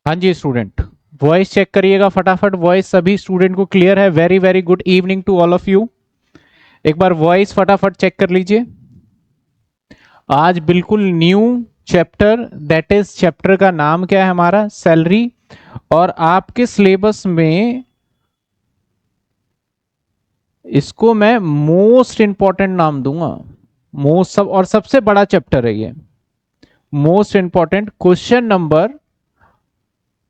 हाँ जी student, voice check करिएगा फटाफट। वॉइस सभी स्टूडेंट को क्लियर है? Very very good evening to all of you. एक बार वॉइस फटाफट चेक कर लीजिए। आज बिल्कुल new chapter, that is chapter का नाम क्या है हमारा? सैलरी। और आपके सिलेबस में इसको मैं मोस्ट इंपॉर्टेंट नाम दूंगा। मोस्ट सब और सबसे बड़ा चैप्टर है ये। मोस्ट इंपॉर्टेंट क्वेश्चन नंबर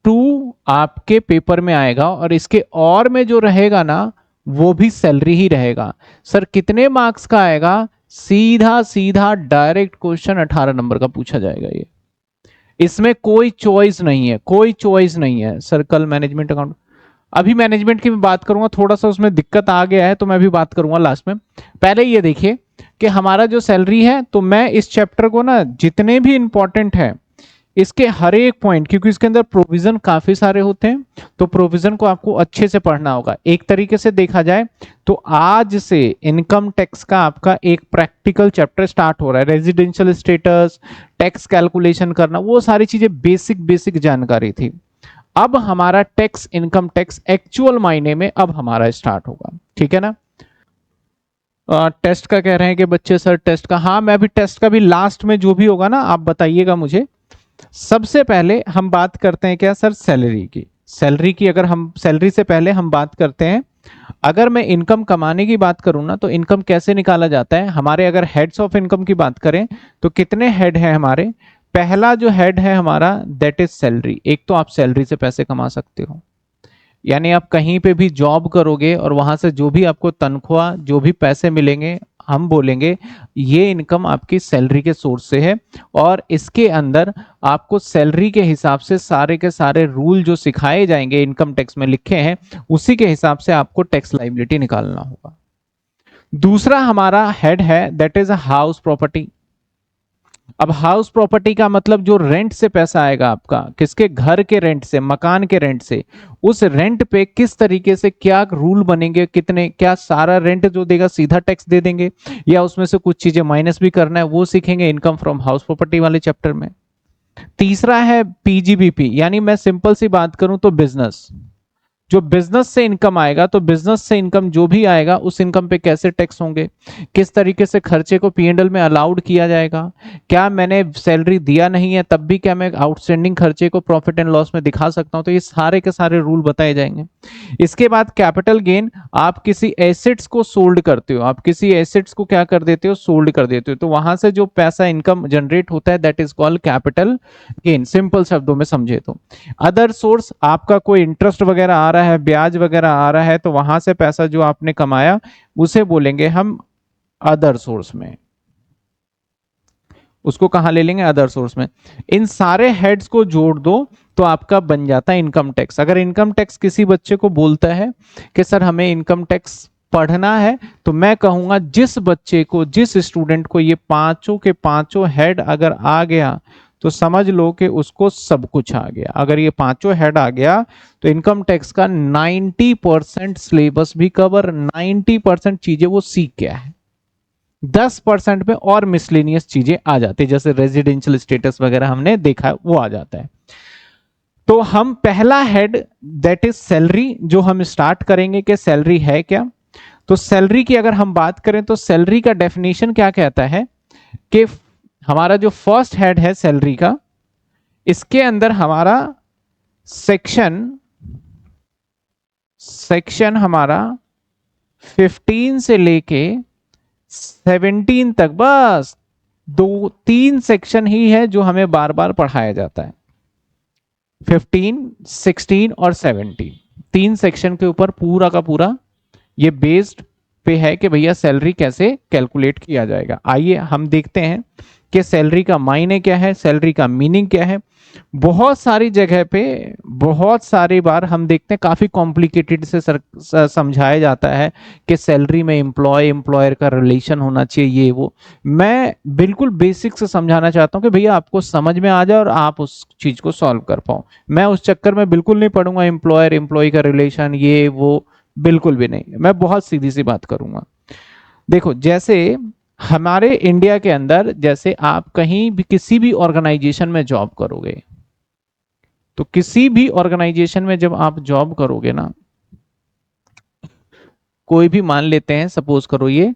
2 आपके पेपर में आएगा, और इसके और में जो रहेगा ना वो भी सैलरी ही रहेगा। सर कितने मार्क्स का आएगा? सीधा सीधा डायरेक्ट क्वेश्चन 18 नंबर का पूछा जाएगा ये। इसमें कोई चॉइस नहीं है, कोई चॉइस नहीं है। सर्कल मैनेजमेंट अकाउंट, अभी मैनेजमेंट की मैं बात करूंगा, थोड़ा सा उसमें दिक्कत आ गया है तो मैं भी बात करूंगा लास्ट में। पहले ये देखिए कि हमारा जो सैलरी है, तो मैं इस चैप्टर को ना जितने भी इंपॉर्टेंट है इसके हर एक पॉइंट, क्योंकि इसके अंदर प्रोविजन काफी सारे होते हैं, तो प्रोविजन को आपको अच्छे से पढ़ना होगा। एक तरीके से देखा जाए तो आज से इनकम टैक्स का आपका एक प्रैक्टिकल चैप्टर स्टार्ट हो रहा है। रेजिडेंशियल स्टेटस, टैक्स कैलकुलेशन करना, वो सारी चीजें बेसिक बेसिक जानकारी थी। अब हमारा टैक्स, इनकम टैक्स एक्चुअल मायने में अब हमारा स्टार्ट होगा। ठीक है ना? टेस्ट का कह रहे हैं कि बच्चे सर टेस्ट का, हाँ मैं भी टेस्ट का भी लास्ट में जो भी होगा ना आप बताइएगा मुझे। सबसे पहले हम बात करते हैं क्या सर? सैलरी की। सैलरी की अगर हम, सैलरी से पहले हम बात करते हैं, अगर मैं इनकम कमाने की बात करूं ना, तो इनकम कैसे निकाला जाता है हमारे? अगर हेड्स ऑफ इनकम की बात करें तो कितने हेड है हमारे? पहला जो हेड है हमारा दैट इज सैलरी। एक तो आप सैलरी से पैसे कमा सकते हो, यानी आप कहीं पे भी जॉब करोगे और वहां से जो भी आपको तनख्वाह, जो भी पैसे मिलेंगे, हम बोलेंगे ये इनकम आपकी सैलरी के सोर्स से है। और इसके अंदर आपको सैलरी के हिसाब से सारे के सारे रूल जो सिखाए जाएंगे, इनकम टैक्स में लिखे हैं, उसी के हिसाब से आपको टैक्स लाइबिलिटी निकालना होगा। दूसरा हमारा हेड है that is a house property. अब हाउस प्रॉपर्टी का मतलब जो रेंट से पैसा आएगा आपका, किसके? घर के रेंट से, मकान के रेंट से। उस रेंट पे किस तरीके से क्या रूल बनेंगे, कितने, क्या सारा रेंट जो देगा सीधा टैक्स दे देंगे, या उसमें से कुछ चीजें माइनस भी करना है, वो सीखेंगे इनकम फ्रॉम हाउस प्रॉपर्टी वाले चैप्टर में। तीसरा है पीजीबीपी, यानी मैं सिंपल सी बात करूं तो बिजनेस, जो बिजनेस से इनकम आएगा, तो बिजनेस से इनकम जो भी आएगा उस इनकम पे कैसे टैक्स होंगे, किस तरीके से खर्चे को पीएनएल में अलाउड किया जाएगा, क्या मैंने सैलरी दिया नहीं है तब भी क्या मैं आउटस्टैंडिंग खर्चे को प्रॉफिट एंड लॉस में दिखा सकता हूं? तो ये सारे के सारे रूल बताए जाएंगे। इसके बाद कैपिटल गेन, आप किसी एसेट्स को सोल्ड करते हो, आप किसी एसेट्स को क्या कर देते हो? सोल्ड कर देते हो, तो वहां से जो पैसा इनकम जनरेट होता है that is called capital gain, simple शब्दों में समझे तो। अदर सोर्स, आपका कोई इंटरेस्ट वगैरह आ रहा है, ब्याज वगैरह आ रहा है, तो वहां से पैसा जो आपने कमाया उसे बोलेंगे हम अदर सोर्स में। उसको कहां ले लेंगे? अदर सोर्स में। इन सारे हेड्स को जोड़ दो तो आपका बन जाता है इनकम टैक्स। अगर इनकम टैक्स किसी बच्चे को बोलता है कि सर हमें इनकम टैक्स पढ़ना है, तो मैं कहूंगा जिस बच्चे को, जिस स्टूडेंट को ये पांचों के पांचों हेड अगर आ गया तो समझ लो कि उसको सब कुछ आ गया। अगर ये पांचों हेड आ गया तो इनकम टैक्स का 90% सिलेबस भी कवर, 90% चीजें वो सीख गया है। 10% में और मिसलेनियस चीजें आ जाती है, जैसे रेजिडेंशियल स्टेटस वगैरह हमने देखा है वो आ जाता है। तो हम पहला हेड दैट इज सैलरी जो हम स्टार्ट करेंगे कि सैलरी है क्या। तो सैलरी की अगर हम बात करें तो सैलरी का डेफिनेशन क्या कहता है कि हमारा जो फर्स्ट हेड है सैलरी का, इसके अंदर हमारा सेक्शन सेक्शन हमारा 15 से लेके 17 तक, बस दो तीन सेक्शन ही है जो हमें बार बार पढ़ाया जाता है। 15, 16 और 17, तीन सेक्शन के ऊपर पूरा का पूरा ये बेस्ड पे है कि भैया सैलरी कैसे कैलकुलेट किया जाएगा। आइए हम देखते हैं कि सैलरी का मायने क्या है, सैलरी का मीनिंग क्या है। बहुत सारी जगह पे, बहुत सारी बार हम देखते हैं काफी कॉम्प्लिकेटेड से समझाया जाता है कि सैलरी में एम्प्लॉय एम्प्लॉयर का रिलेशन होना चाहिए, ये वो। मैं बिल्कुल बेसिक से समझाना चाहता हूँ कि भैया आपको समझ में आ जाए और आप उस चीज को सॉल्व कर पाओ। मैं उस चक्कर में बिल्कुल नहीं पढ़ूंगा एम्प्लॉयर एम्प्लॉय का रिलेशन ये वो, बिल्कुल भी नहीं। मैं बहुत सीधी सी बात करूंगा। देखो जैसे हमारे इंडिया के अंदर, जैसे आप कहीं भी किसी भी ऑर्गेनाइजेशन में जॉब करोगे तो किसी भी ऑर्गेनाइजेशन में जब आप जॉब करोगे ना, कोई भी मान लेते हैं, सपोज करो ये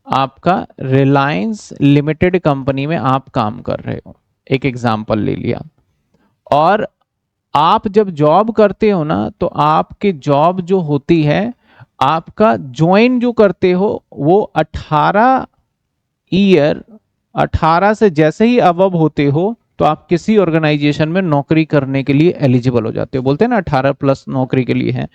आपका रिलायंस लिमिटेड कंपनी में आप काम कर रहे हो, एक एग्जांपल ले लिया, और आप जब जॉब करते हो ना तो आपकी जॉब जो होती है, आपका ज्वाइन जो करते हो वो 18 ईयर, 18 से जैसे ही अबव होते हो तो आप किसी ऑर्गेनाइजेशन में नौकरी करने के लिए एलिजिबल हो जाते हो, बोलते हैं ना 18 प्लस नौकरी के लिए है।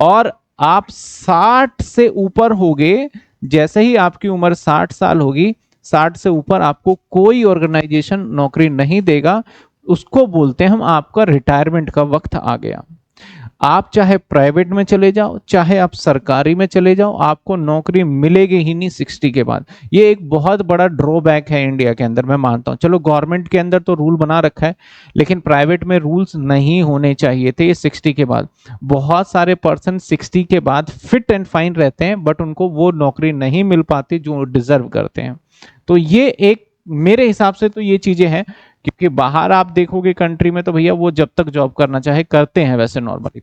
और आप 60 से ऊपर होगे, जैसे ही आपकी उम्र 60 साल होगी, 60 से ऊपर आपको कोई ऑर्गेनाइजेशन नौकरी नहीं देगा, उसको बोलते हैं हम आपका रिटायरमेंट का वक्त आ गया। आप चाहे प्राइवेट में चले जाओ, चाहे आप सरकारी में चले जाओ, आपको नौकरी मिलेगी ही नहीं 60 के बाद। ये एक बहुत बड़ा ड्रॉबैक है इंडिया के अंदर, मैं मानता हूं। चलो गवर्नमेंट के अंदर तो रूल बना रखा है, लेकिन प्राइवेट में रूल्स नहीं होने चाहिए थे ये 60 के बाद। बहुत सारे पर्सन 60 के बाद फिट एंड फाइन रहते हैं, बट उनको वो नौकरी नहीं मिल पाती जो डिजर्व करते हैं। तो ये एक मेरे हिसाब से तो ये चीजें हैं, क्योंकि बाहर आप देखोगे कंट्री में तो भैया वो जब तक जॉब करना चाहे करते हैं वैसे नॉर्मली।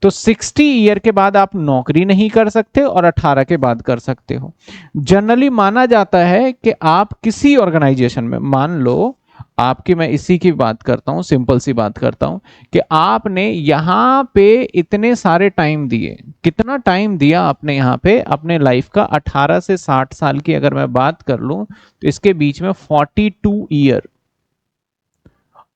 तो 60 ईयर के बाद आप नौकरी नहीं कर सकते और 18 के बाद कर सकते हो। जनरली माना जाता है कि आप किसी ऑर्गेनाइजेशन में, मान लो आपकी, मैं इसी की बात करता हूं, सिंपल सी बात करता हूं कि आपने यहां पे इतने सारे टाइम दिए, कितना टाइम दिया आपने यहां पे अपने लाइफ का, 18 से 60 साल की अगर मैं बात कर लूं तो इसके बीच में 42 ईयर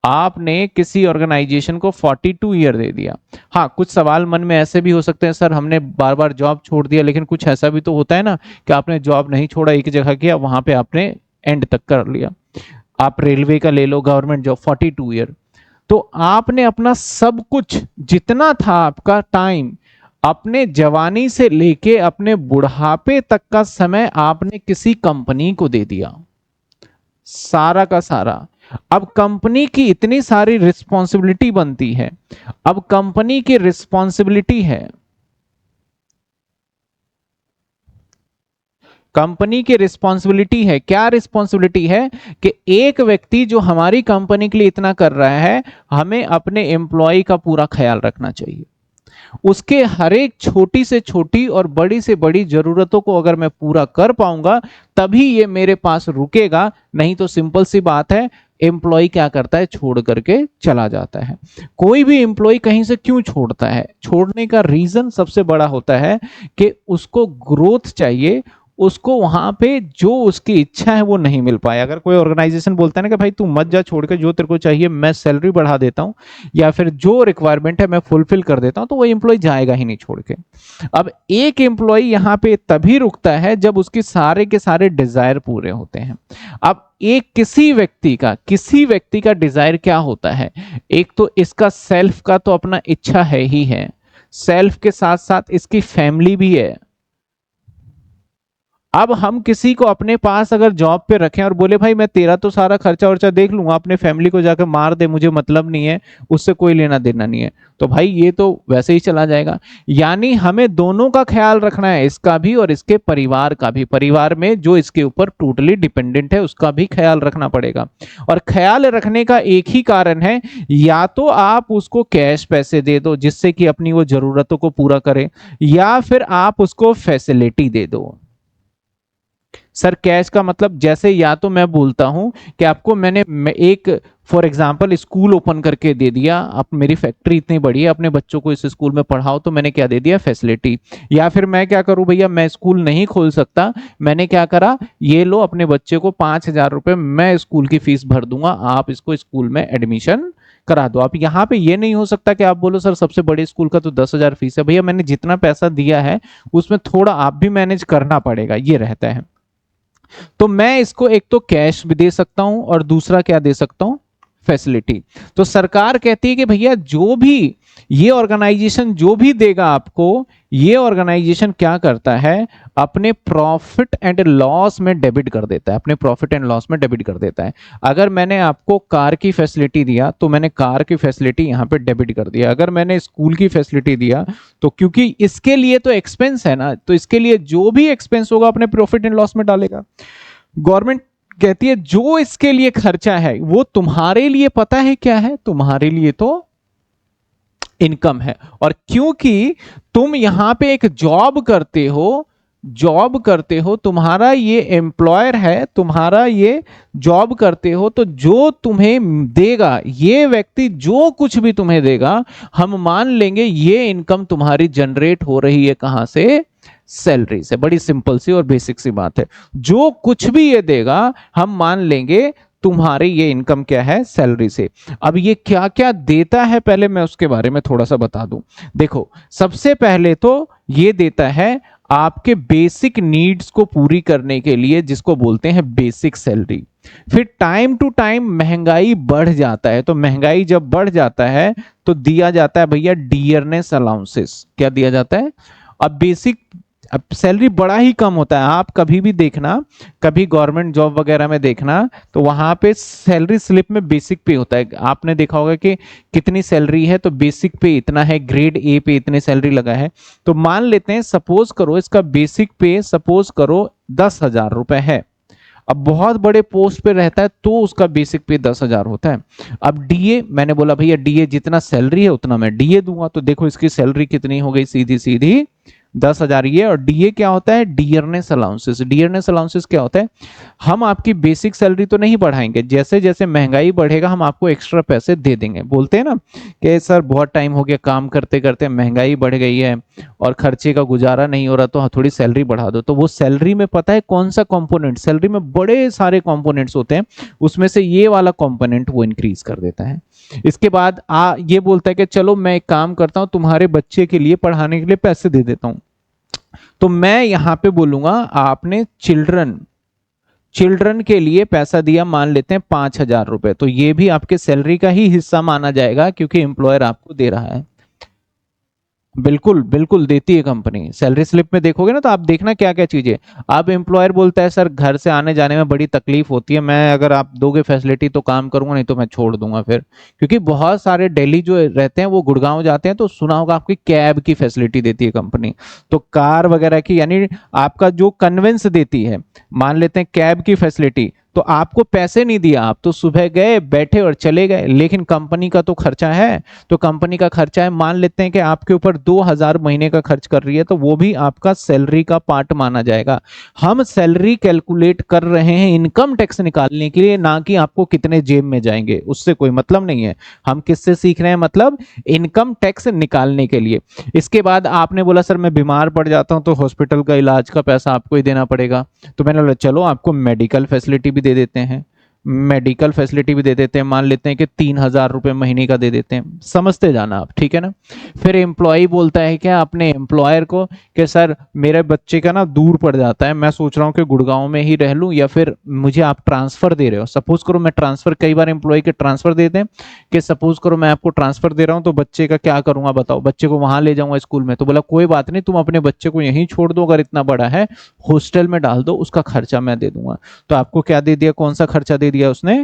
आपने किसी ऑर्गेनाइजेशन को 42 ईयर दे दिया। हाँ, कुछ सवाल मन में ऐसे भी हो सकते हैं, सर हमने बार बार जॉब छोड़ दिया, लेकिन कुछ ऐसा भी तो होता है ना कि आपने जॉब नहीं छोड़ा, एक जगह किया, वहां पे आपने एंड तक कर लिया। आप रेलवे का ले लो, गवर्नमेंट जॉब 42 ईयर। तो आपने अपना सब कुछ, जितना था आपका टाइम, अपने जवानी से लेके अपने बुढ़ापे तक का समय आपने किसी कंपनी को दे दिया, सारा का सारा। अब कंपनी की इतनी सारी रिस्पॉन्सिबिलिटी बनती है, अब कंपनी की रिस्पॉन्सिबिलिटी है, कंपनी की रिस्पॉन्सिबिलिटी है, क्या रिस्पॉन्सिबिलिटी है कि एक व्यक्ति जो हमारी कंपनी के लिए इतना कर रहा है, हमें अपने एम्प्लॉय का पूरा ख्याल रखना चाहिए। उसके हर एक छोटी से छोटी और बड़ी से बड़ी जरूरतों को अगर मैं पूरा कर पाऊंगा तभी ये मेरे पास रुकेगा, नहीं तो सिंपल सी बात है, एम्प्लॉय क्या करता है, छोड़ करके चला जाता है। कोई भी एम्प्लॉय कहीं से क्यों छोड़ता है, छोड़ने का रीजन सबसे बड़ा होता है कि उसको ग्रोथ चाहिए, उसको वहां पे जो उसकी इच्छा है वो नहीं मिल पाया। अगर कोई ऑर्गेनाइजेशन बोलता है ना कि भाई तू मत जा छोड़ के, जो तेरे को चाहिए मैं सैलरी बढ़ा देता हूं या फिर जो रिक्वायरमेंट है मैं फुलफिल कर देता हूं, तो वो एम्प्लॉय जाएगा ही नहीं छोड़ के। अब एक एम्प्लॉय यहां पे तभी रुकता है जब उसके सारे के सारे डिजायर पूरे होते हैं। अब एक किसी व्यक्ति का डिजायर क्या होता है, एक तो इसका सेल्फ का तो अपना इच्छा है ही है, सेल्फ के साथ साथ इसकी फैमिली भी है। अब हम किसी को अपने पास अगर जॉब पे रखें और बोले भाई मैं तेरा तो सारा खर्चा वर्चा देख लूंगा, अपने फैमिली को जाकर मार दे, मुझे मतलब नहीं है, उससे कोई लेना देना नहीं है, तो भाई ये तो वैसे ही चला जाएगा। यानी हमें दोनों का ख्याल रखना है, इसका भी और इसके परिवार का भी, परिवार में जो इसके ऊपर टोटली डिपेंडेंट है उसका भी ख्याल रखना पड़ेगा। और ख्याल रखने का एक ही कारण है, या तो आप उसको कैश पैसे दे दो जिससे कि अपनी वो जरूरतों को पूरा करे, या फिर आप उसको फैसिलिटी दे दो। सर कैश का मतलब, जैसे या तो मैं बोलता हूं कि आपको मैंने एक फॉर एग्जांपल स्कूल ओपन करके दे दिया, अब मेरी फैक्ट्री इतनी बड़ी है, अपने बच्चों को इस स्कूल में पढ़ाओ, तो मैंने क्या दे दिया, फैसिलिटी। या फिर मैं क्या करूं, भैया मैं स्कूल नहीं खोल सकता, मैंने क्या करा, ये लो अपने बच्चे को 5,000 रुपए मैं स्कूल की फीस भर दूंगा, आप इसको स्कूल में एडमिशन करा दो। आप यहाँ पे ये नहीं हो सकता कि आप बोलो सर सबसे बड़े स्कूल का तो 10,000 फीस है, भैया मैंने जितना पैसा दिया है उसमें थोड़ा आप भी मैनेज करना पड़ेगा, ये रहता है। तो मैं इसको एक तो कैश भी दे सकता हूं और दूसरा क्या दे सकता हूं, फैसिलिटी। तो सरकार कहती है कि भैया जो भी ये ऑर्गेनाइजेशन जो भी देगा आपको, ये ऑर्गेनाइजेशन क्या करता है, अपने प्रॉफिट एंड लॉस में डेबिट कर देता है, अपने प्रॉफिट एंड लॉस में डेबिट कर देता है। अगर मैंने आपको कार की फैसिलिटी दिया तो मैंने कार की फैसिलिटी यहां पे डेबिट कर दिया, अगर मैंने स्कूल की फैसिलिटी दिया तो क्योंकि इसके लिए तो एक्सपेंस है ना, तो इसके लिए जो भी एक्सपेंस होगा अपने प्रॉफिट एंड लॉस में डालेगा। गवर्नमेंट कहती है जो इसके लिए खर्चा है वो तुम्हारे लिए पता है क्या है, तुम्हारे लिए तो इनकम है। और क्योंकि तुम यहां पे एक जॉब करते हो, तुम्हारा ये एम्प्लॉयर है, तुम्हारा ये जॉब करते हो, तो जो तुम्हें देगा, ये व्यक्ति जो कुछ भी तुम्हें देगा, हम मान लेंगे ये इनकम तुम्हारी जनरेट हो रही है कहां से? सैलरी से। बड़ी सिंपल सी और बेसिक सी बात है। जो कुछ भी ये देगा हम मान लेंगे तुम्हारी ये इनकम क्या है? सैलरी से। अब ये क्या क्या देता है पहले मैं उसके बारे में थोड़ा सा बता दूं। देखो, सबसे पहले तो ये देता है आपके बेसिक नीड्स को पूरी करने के लिए, जिसको बोलते हैं बेसिक सैलरी। फिर टाइम टू टाइम महंगाई बढ़ जाता है, तो महंगाई जब बढ़ जाता है तो दिया जाता है भैया डियरनेस अलाउंसेस। क्या दिया जाता है? अब बेसिक, अब सैलरी बड़ा ही कम होता है। आप कभी भी देखना, कभी गवर्नमेंट जॉब वगैरह में देखना, तो वहां पे सैलरी स्लिप में बेसिक पे होता है। आपने देखा होगा कि कितनी सैलरी है, तो बेसिक पे इतना है, ग्रेड ए पे इतनी सैलरी लगा है। तो मान लेते हैं, सपोज करो इसका बेसिक पे सपोज करो 10,000 रुपए है। अब बहुत बड़े पोस्ट पे रहता है तो उसका बेसिक पे 10,000 होता है। अब डीए, मैंने बोला भैया डीए जितना सैलरी है उतना मैं डीए दूंगा, तो देखो इसकी सैलरी कितनी हो गई? सीधी सीधी 10,000 ये। और डीए क्या होता है? Dearness allowances. डियरनेस अलाउंसेस क्या होता है? हम आपकी बेसिक सैलरी तो नहीं बढ़ाएंगे, जैसे जैसे महंगाई बढ़ेगा हम आपको एक्स्ट्रा पैसे दे देंगे। बोलते हैं ना कि सर बहुत टाइम हो गया काम करते करते, महंगाई बढ़ गई है और खर्चे का गुजारा नहीं हो रहा, तो थोड़ी सैलरी बढ़ा दो। तो वो सैलरी में पता है कौन सा कंपोनेंट? सैलरी में बड़े सारे कंपोनेंट्स होते हैं, उसमें से ये वाला कंपोनेंट वो इंक्रीज कर देता है। इसके बाद ये बोलता है कि चलो मैं एक काम करता हूं, तुम्हारे बच्चे के लिए पढ़ाने के लिए पैसे दे देता हूं। तो मैं यहां पे बोलूंगा आपने चिल्ड्रन के लिए पैसा दिया, मान लेते हैं 5,000 रुपए, तो ये भी आपके सैलरी का ही हिस्सा माना जाएगा क्योंकि एम्प्लॉयर आपको दे रहा है। बिल्कुल बिल्कुल देती है कंपनी। सैलरी स्लिप में देखोगे ना, तो आप देखना क्या क्या चीजें। अब एम्प्लॉयर बोलता है सर घर से आने जाने में बड़ी तकलीफ होती है, मैं अगर आप दोगे फैसिलिटी तो काम करूंगा, नहीं तो मैं छोड़ दूंगा फिर। क्योंकि बहुत सारे दिल्ली जो रहते हैं वो गुड़गांव जाते हैं, तो सुना होगा आपकी कैब की फैसिलिटी देती है कंपनी, तो कार वगैरह की, यानी आपका जो कन्वेंस देती है। मान लेते हैं कैब की फैसिलिटी, तो आपको पैसे नहीं दिया, आप तो सुबह गए बैठे और चले गए, लेकिन कंपनी का तो खर्चा है। तो कंपनी का खर्चा है, मान लेते हैं कि आपके ऊपर 2,000 महीने का खर्च कर रही है, तो वो भी आपका सैलरी का पार्ट माना जाएगा। हम सैलरी कैलकुलेट कर रहे हैं इनकम टैक्स निकालने के लिए, ना कि आपको कितने जेब में जाएंगे, उससे कोई मतलब नहीं है। हम किससे सीख रहे हैं? मतलब इनकम टैक्स निकालने के लिए। इसके बाद आपने बोला सर मैं बीमार पड़ जाता हूं तो हॉस्पिटल का इलाज का पैसा आपको ही देना पड़ेगा, तो मैंने बोला चलो आपको मेडिकल फैसिलिटी भी दे देते हैं। मेडिकल फैसिलिटी भी दे देते हैं, मान लेते हैं कि 3,000 रुपए महीने का दे देते हैं। समझते जाना आप, ठीक है ना। फिर एम्प्लॉय बोलता है क्या अपने एम्प्लॉयर को कि सर मेरे बच्चे का ना दूर पड़ जाता है, मैं सोच रहा हूँ कि गुड़गांव में ही रह लूँ, या फिर मुझे आप ट्रांसफर दे रहे हो। सपोज करो मैं ट्रांसफर, कई बार एम्प्लॉय के ट्रांसफर देते हैं कि सपोज करो मैं आपको ट्रांसफर दे रहा हूँ, तो बच्चे का क्या करूंगा बताओ? बच्चे को वहां ले जाऊंगा स्कूल में, तो बोला कोई बात नहीं, तुम अपने बच्चे को यहीं छोड़ दो, अगर इतना बड़ा है हॉस्टल में डाल दो, उसका खर्चा मैं दे दूंगा। तो आपको क्या दे दिया? कौन सा खर्चा दे दिया उसने?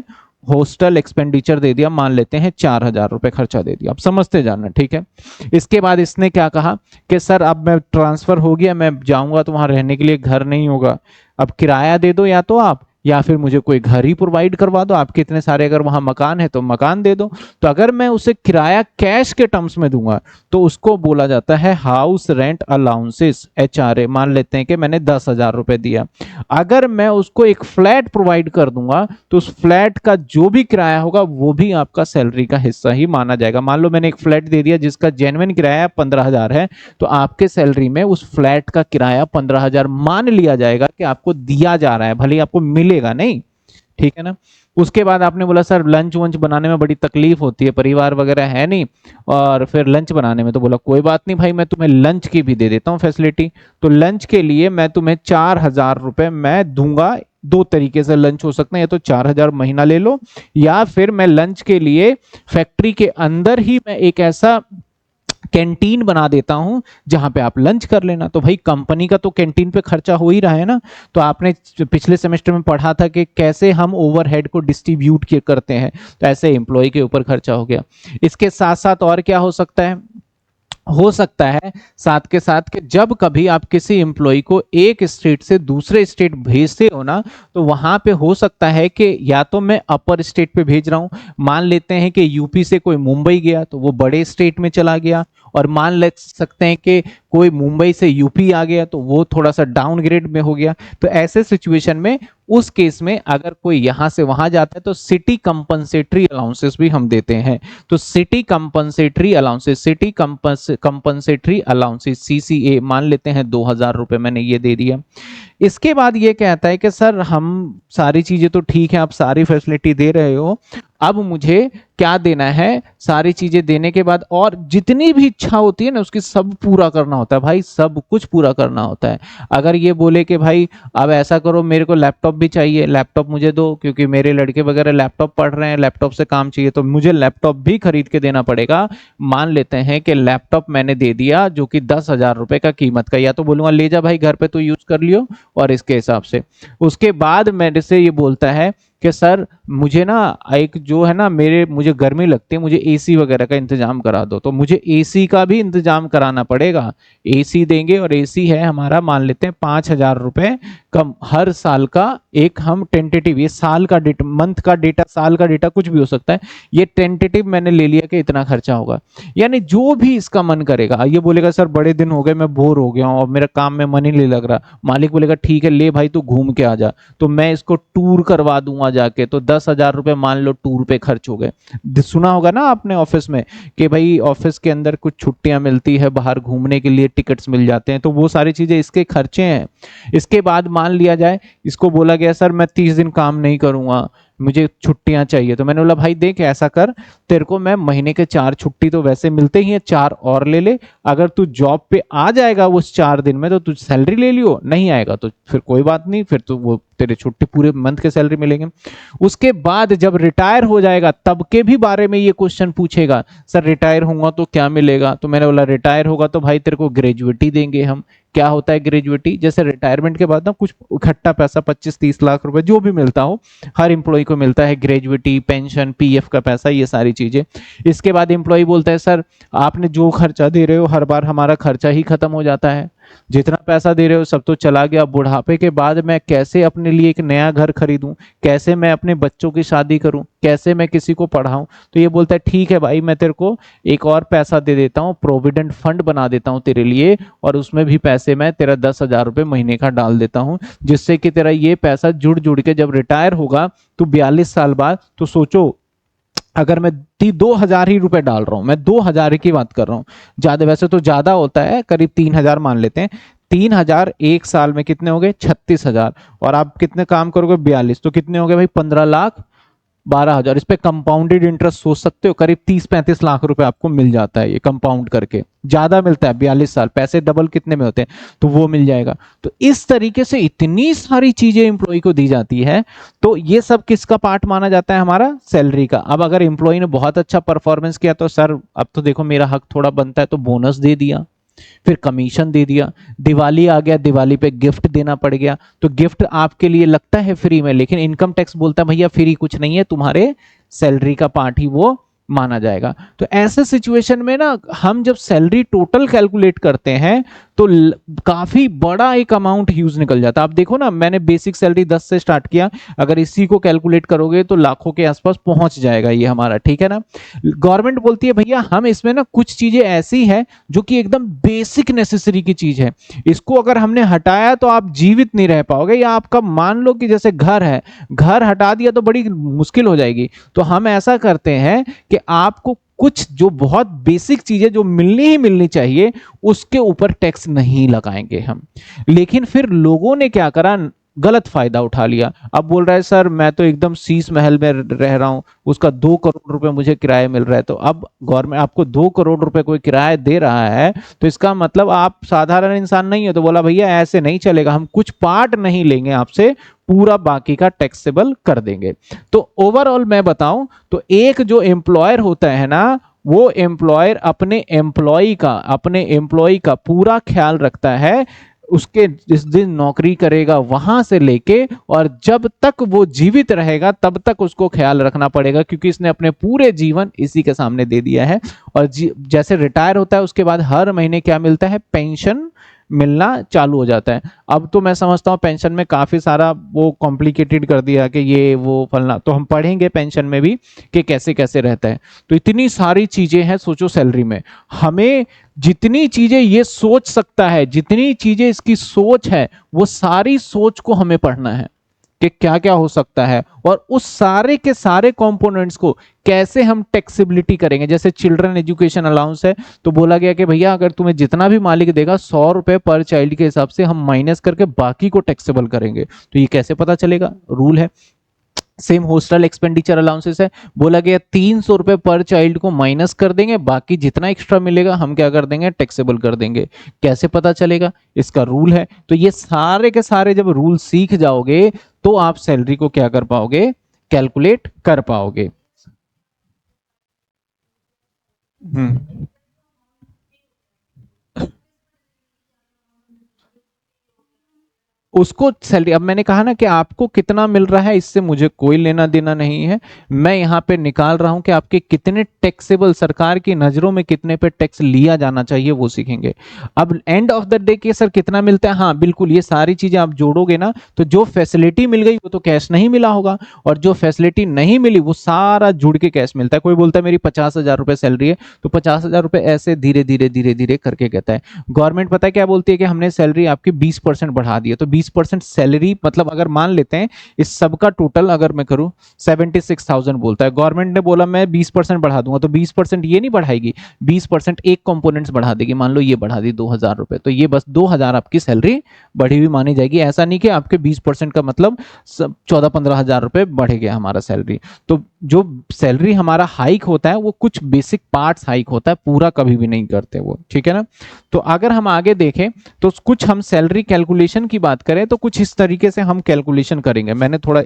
हॉस्टल एक्सपेंडिचर दे दिया, मान लेते हैं 4,000 रुपए खर्चा दे दिया। अब समझते जाना, ठीक है। इसके बाद इसने क्या कहा कि सर अब मैं ट्रांसफर हो गया, मैं जाऊंगा तो वहां रहने के लिए घर नहीं होगा, अब किराया दे दो या तो आप, या फिर मुझे कोई घर ही प्रोवाइड करवा दो, आपके इतने सारे अगर वहां मकान है तो मकान दे दो। तो अगर मैं उसे किराया कैश के टर्म्स में दूंगा तो उसको बोला जाता है हाउस रेंट अलाउंसेस, HRA। मान लेते हैं कि मैंने 10,000 रुपए दिया, अगर मैं उसको एक फ्लैट प्रोवाइड कर दूंगा तो उस फ्लैट का जो भी किराया होगा वो भी आपका सैलरी का हिस्सा ही माना जाएगा। मान लो मैंने एक फ्लैट दे दिया जिसका जेन्युइन किराया 15,000 है, तो आपके सैलरी में उस फ्लैट का किराया 15,000 मान लिया जाएगा कि आपको दिया जा रहा है, भले आपको मिलेगा नहीं, ठीक है ना। उसके बाद आपने बोला सर लंच वंच बनाने में बड़ी तकलीफ होती है, परिवार वगैरह है नहीं, और फिर लंच बनाने में, तो बोला कोई बात नहीं भाई, मैं तुम्हें लंच की भी दे देता हूँ फैसिलिटी। तो लंच के लिए मैं तुम्हें 4,000 रुपए मैं दूंगा। दो तरीके से लंच हो सकते हैं, या तो 4,000 महीना ले लो, या फिर मैं लंच के लिए फैक्ट्री के अंदर ही मैं एक ऐसा कैंटीन बना देता हूं जहां पे आप लंच कर लेना। तो भाई कंपनी का तो कैंटीन पे खर्चा हो ही रहा है ना। तो आपने पिछले सेमेस्टर में पढ़ा था कि कैसे हम ओवरहेड को डिस्ट्रीब्यूट करते हैं, तो ऐसे एम्प्लॉय के ऊपर खर्चा हो गया। इसके साथ साथ और क्या हो सकता है? हो सकता है साथ के साथ कि जब कभी आप किसी एम्प्लॉय को एक स्टेट से दूसरे स्टेट भेजते हो ना, तो वहां पे हो सकता है कि या तो मैं अपर स्टेट पे भेज रहा हूं, मान लेते हैं कि यूपी से कोई मुंबई गया तो वो बड़े स्टेट में चला गया, और मान ले सकते हैं कि कोई मुंबई से यूपी आ गया तो वो थोड़ा सा डाउनग्रेड में हो गया। तो ऐसे सिचुएशन में उस केस में अगर कोई यहां से वहां जाता है तो सिटी कंपनसेटरी अलाउंसेस भी हम देते हैं। तो city compensatory allowances, city compensatory allowances CCA मान लेते हैं 2000 रुपए मैंने ये दे दिया। इसके बाद ये कहता है कि सर हम सारी चीजें तो ठीक है, आप सारी फैसिलिटी दे रहे हो, अब मुझे क्या देना है, सारी चीजें देने के बाद और जितनी भी इच्छा होती है ना उसकी सब पूरा करना होता है भाई, सब कुछ पूरा करना होता है। अगर ये बोले कि भाई अब ऐसा करो मेरे को लैपटॉप भी चाहिए, लैपटॉप मुझे दो क्योंकि मेरे लड़के वगैरह लैपटॉप पढ़ रहे हैं, लैपटॉप से काम चाहिए, तो मुझे लैपटॉप भी खरीद के देना पड़ेगा। मान लेते हैं कि लैपटॉप मैंने दे दिया जो कि 10,000 रुपए का कीमत का, या तो बोलूंगा ले जा भाई घर पे तो यूज कर लियो और इसके हिसाब से। उसके बाद मेरे से ये बोलता है कि सर मुझे ना एक जो है ना मुझे गर्मी लगती है, मुझे एसी वगैरह का इंतजाम करा दो, तो मुझे एसी का भी इंतजाम कराना पड़ेगा। एसी देंगे और एसी है हमारा मान लेते हैं 5,000 रुपए कम हर साल का। एक हम टेंटेटिव, ये साल का डेटा, मंथ का डेटा, साल का डेटा कुछ भी हो सकता है, ये टेंटेटिव मैंने ले लिया कि इतना खर्चा होगा। यानी जो भी इसका मन करेगा, ये बोलेगा सर बड़े दिन हो गए मैं बोर हो गया हूँ और मेरा काम में मन ही नहीं लग रहा, मालिक बोलेगा ठीक है ले भाई तू घूम के आ जा, तो मैं इसको टूर करवा दूंगा जाके, तो 10,000 रुपए मान लो टूर पे खर्च हो गए। सुना होगा ना आपने ऑफिस में कि भाई ऑफिस के अंदर कुछ छुट्टियां मिलती है, बाहर घूमने के लिए टिकट्स मिल जाते हैं, तो वो सारी चीजें इसके खर्चे हैं। इसके बाद मान लिया जाए इसको बोला गया सर मैं 30 दिन काम नहीं करूंगा, मुझे छुट्टियां चाहिए, तो मैंने बोला भाई देख ऐसा कर, तेरे को मैं महीने के 4 छुट्टी तो वैसे मिलते ही है, 4 और ले ले, अगर तू जॉब पे आ जाएगा उस 4 दिन में तो तू सैलरी ले लियो, नहीं आएगा तो फिर कोई बात नहीं, फिर तो वो तेरे छुट्टी पूरे मंथ के सैलरी मिलेंगे। उसके बाद जब रिटायर हो जाएगा तब के भी बारे में ये क्वेश्चन पूछेगा, सर रिटायर होगा तो क्या मिलेगा, तो मैंने बोला रिटायर होगा तो भाई तेरे को ग्रेजुएटी देंगे हम। क्या होता है ग्रेजुएटी, जैसे रिटायरमेंट के बाद ना कुछ इकट्ठा पैसा 25-30 लाख रुपए जो भी मिलता हो हर इंप्लॉय को मिलता है, ग्रेजुएटी, पेंशन, पीएफ का पैसा, ये सारी चीजें। इसके बाद इंप्लॉय बोलता है सर आपने जो खर्चा दे रहे हो हर बार हमारा खर्चा ही खत्म हो जाता है, जितना पैसा दे रहे हो सब तो चला गया, बुढ़ापे के बाद मैं कैसे अपने लिए एक नया घर खरीदूं, कैसे मैं अपने बच्चों की शादी करूं, कैसे मैं किसी को पढ़ाऊं। तो ये बोलता है ठीक है भाई मैं तेरे को एक और पैसा दे देता हूं, प्रोविडेंट फंड बना देता हूं तेरे लिए, और उसमें भी पैसे मैं तेरा 10,000 रुपए महीने का डाल देता हूं, जिससे कि तेरा ये पैसा जुड़ जुड़ के जब रिटायर होगा तो 42 साल बाद, तो सोचो अगर मैं 2,000 ही रुपए डाल रहा हूं, मैं 2,000 की बात कर रहा हूं, ज्यादा वैसे तो ज्यादा होता है, करीब 3,000 मान लेते हैं, 3,000 एक साल में कितने हो गए 36,000, और आप कितने काम करोगे 42, तो कितने हो गए भाई 15,12,000। इस पे कंपाउंडेड इंटरेस्ट सोच सकते हो, करीब 30-35 लाख रुपए आपको मिल जाता है ये कंपाउंड करके, ज्यादा मिलता है 42 साल, पैसे डबल कितने में होते हैं तो वो मिल जाएगा। तो इस तरीके से इतनी सारी चीजें इंप्लॉय को दी जाती है, तो ये सब किसका पार्ट माना जाता है हमारा सैलरी का। अब अगर इंप्लॉय ने बहुत अच्छा परफॉर्मेंस किया तो सर अब तो देखो मेरा हक थोड़ा बनता है, तो बोनस दे दिया, फिर कमीशन दे दिया, दिवाली आ गया दिवाली पे गिफ्ट देना पड़ गया, तो गिफ्ट आपके लिए लगता है फ्री में, लेकिन इनकम टैक्स बोलता है भैया फ्री कुछ नहीं है, तुम्हारे सैलरी का पार्ट ही वो माना जाएगा। तो ऐसे सिचुएशन में ना हम जब सैलरी टोटल कैलकुलेट करते हैं तो काफी बड़ा एक अमाउंट ह्यूज निकल जाता है। आप देखो ना मैंने बेसिक सैलरी 10 से स्टार्ट किया, अगर इसी को कैलकुलेट करोगे तो लाखों के आसपास पहुंच जाएगा ये हमारा, ठीक है ना। गवर्नमेंट बोलती है भैया हम इसमें ना कुछ चीजें ऐसी हैं जो कि एकदम बेसिक नेसेसरी की चीज है, इसको अगर हमने हटाया तो आप जीवित नहीं रह पाओगे, या आपका मान लो कि जैसे घर है, घर हटा दिया तो बड़ी मुश्किल हो जाएगी, तो हम ऐसा करते हैं कि आपको कुछ जो बहुत बेसिक चीजें जो मिलनी ही मिलनी चाहिए उसके ऊपर टैक्स नहीं लगाएंगे हम। लेकिन फिर लोगों ने क्या करा, गलत फायदा उठा लिया। अब बोल रहा है सर मैं तो एकदम शीश महल में रह रहा हूं, उसका 2 करोड़ रुपए मुझे किराया मिल रहा है, तो अब गवर्नमेंट आपको 2 करोड़ रुपए कोई किराया दे रहा है तो इसका मतलब आप साधारण इंसान नहीं हो, तो बोला भैया ऐसे नहीं चलेगा, हम कुछ पार्ट नहीं लेंगे आपसे, पूरा बाकी का टैक्सेबल कर देंगे। तो ओवरऑल मैं बताऊं तो एक जो एम्प्लॉयर होता है ना, वो एम्प्लॉयर अपने एम्प्लॉय का पूरा ख्याल रखता है, उसके जिस दिन नौकरी करेगा वहां से लेके और जब तक वो जीवित रहेगा तब तक उसको ख्याल रखना पड़ेगा, क्योंकि इसने अपने पूरे जीवन इसी के सामने दे दिया है। और जैसे रिटायर होता है उसके बाद हर महीने क्या मिलता है, पेंशन मिलना चालू हो जाता है। अब तो मैं समझता हूँ पेंशन में काफी सारा वो कॉम्प्लिकेटेड कर दिया कि ये वो फलना, तो हम पढ़ेंगे पेंशन में भी कि कैसे कैसे रहता है। तो इतनी सारी चीजें हैं, सोचो सैलरी में हमें जितनी चीजें ये सोच सकता है, जितनी चीजें इसकी सोच है, वो सारी सोच को हमें पढ़ना है कि क्या क्या हो सकता है, और उस सारे के सारे कंपोनेंट्स को कैसे हम टैक्सेबिलिटी करेंगे। जैसे चिल्ड्रन एजुकेशन अलाउंस है, तो बोला गया कि भैया अगर तुम्हें जितना भी मालिक देगा 100 रुपए पर चाइल्ड के हिसाब से हम माइनस करके बाकी को टैक्सेबल करेंगे। तो ये कैसे पता चलेगा, रूल है। सेम हॉस्टल एक्सपेंडिचर अलाउंसेस है, बोला गया 300 रुपए पर चाइल्ड को माइनस कर देंगे, बाकी जितना एक्स्ट्रा मिलेगा हम क्या कर देंगे, टैक्सेबल कर देंगे। कैसे पता चलेगा, इसका रूल है। तो ये सारे के सारे जब रूल सीख जाओगे तो आप सैलरी को क्या कर पाओगे, कैलकुलेट कर पाओगे। हम्म उसको सैलरी, अब मैंने कहा ना कि आपको कितना मिल रहा है इससे मुझे कोई लेना देना नहीं है। मैं यहाँ पे निकाल रहा हूं कि आपके कितने टैक्सेबल, सरकार की नजरों में कितने पे टैक्स लिया जाना चाहिए वो सीखेंगे। अब एंड ऑफ द डे के सर कितना मिलता है, हाँ बिल्कुल ये सारी चीजें आप जोड़ोगे ना तो जो फैसिलिटी मिल गई वो तो कैश नहीं मिला होगा, और जो फैसिलिटी नहीं मिली वो सारा जुड़ के कैश मिलता है। कोई बोलता है मेरी 50,000 रुपए सैलरी है, तो 50,000 रुपए ऐसे धीरे धीरे धीरे धीरे करके कहता है। गवर्नमेंट पता है क्या बोलती है कि हमने सैलरी आपकी 20% बढ़ा दी है, तो 20% सैलरी मतलब अगर मान लेते हैं इस सब का टोटल अगर मैं करूं 76,000 बोलता है, गवर्नमेंट ने बोला मैं 20% बढ़ा दूंगा, तो 20% ये नहीं बढ़ाएगी, 20% एक कंपोनेंट्स बढ़ा देगी। मान लो ये बढ़ा दी 2,000 रुपए, तो ये बस 2,000 आपकी सैलरी बढ़ी हुई मानी जाएगी। ऐसा नहीं कि आपके 20% का मतलब 14-15 हजार रुपए बढ़ गया हमारा सैलरी। तो जो सैलरी हमारा हाइक होता है वो कुछ बेसिक पार्ट्स हाइक होता है, पूरा कभी भी नहीं करते वो, ठीक है ना। तो अगर हम आगे देखें तो कुछ हम सैलरी कैलकुलेशन की बात करें तो कुछ इस तरीके से हम कैलकुलेशन करेंगे। मैंने थोड़ा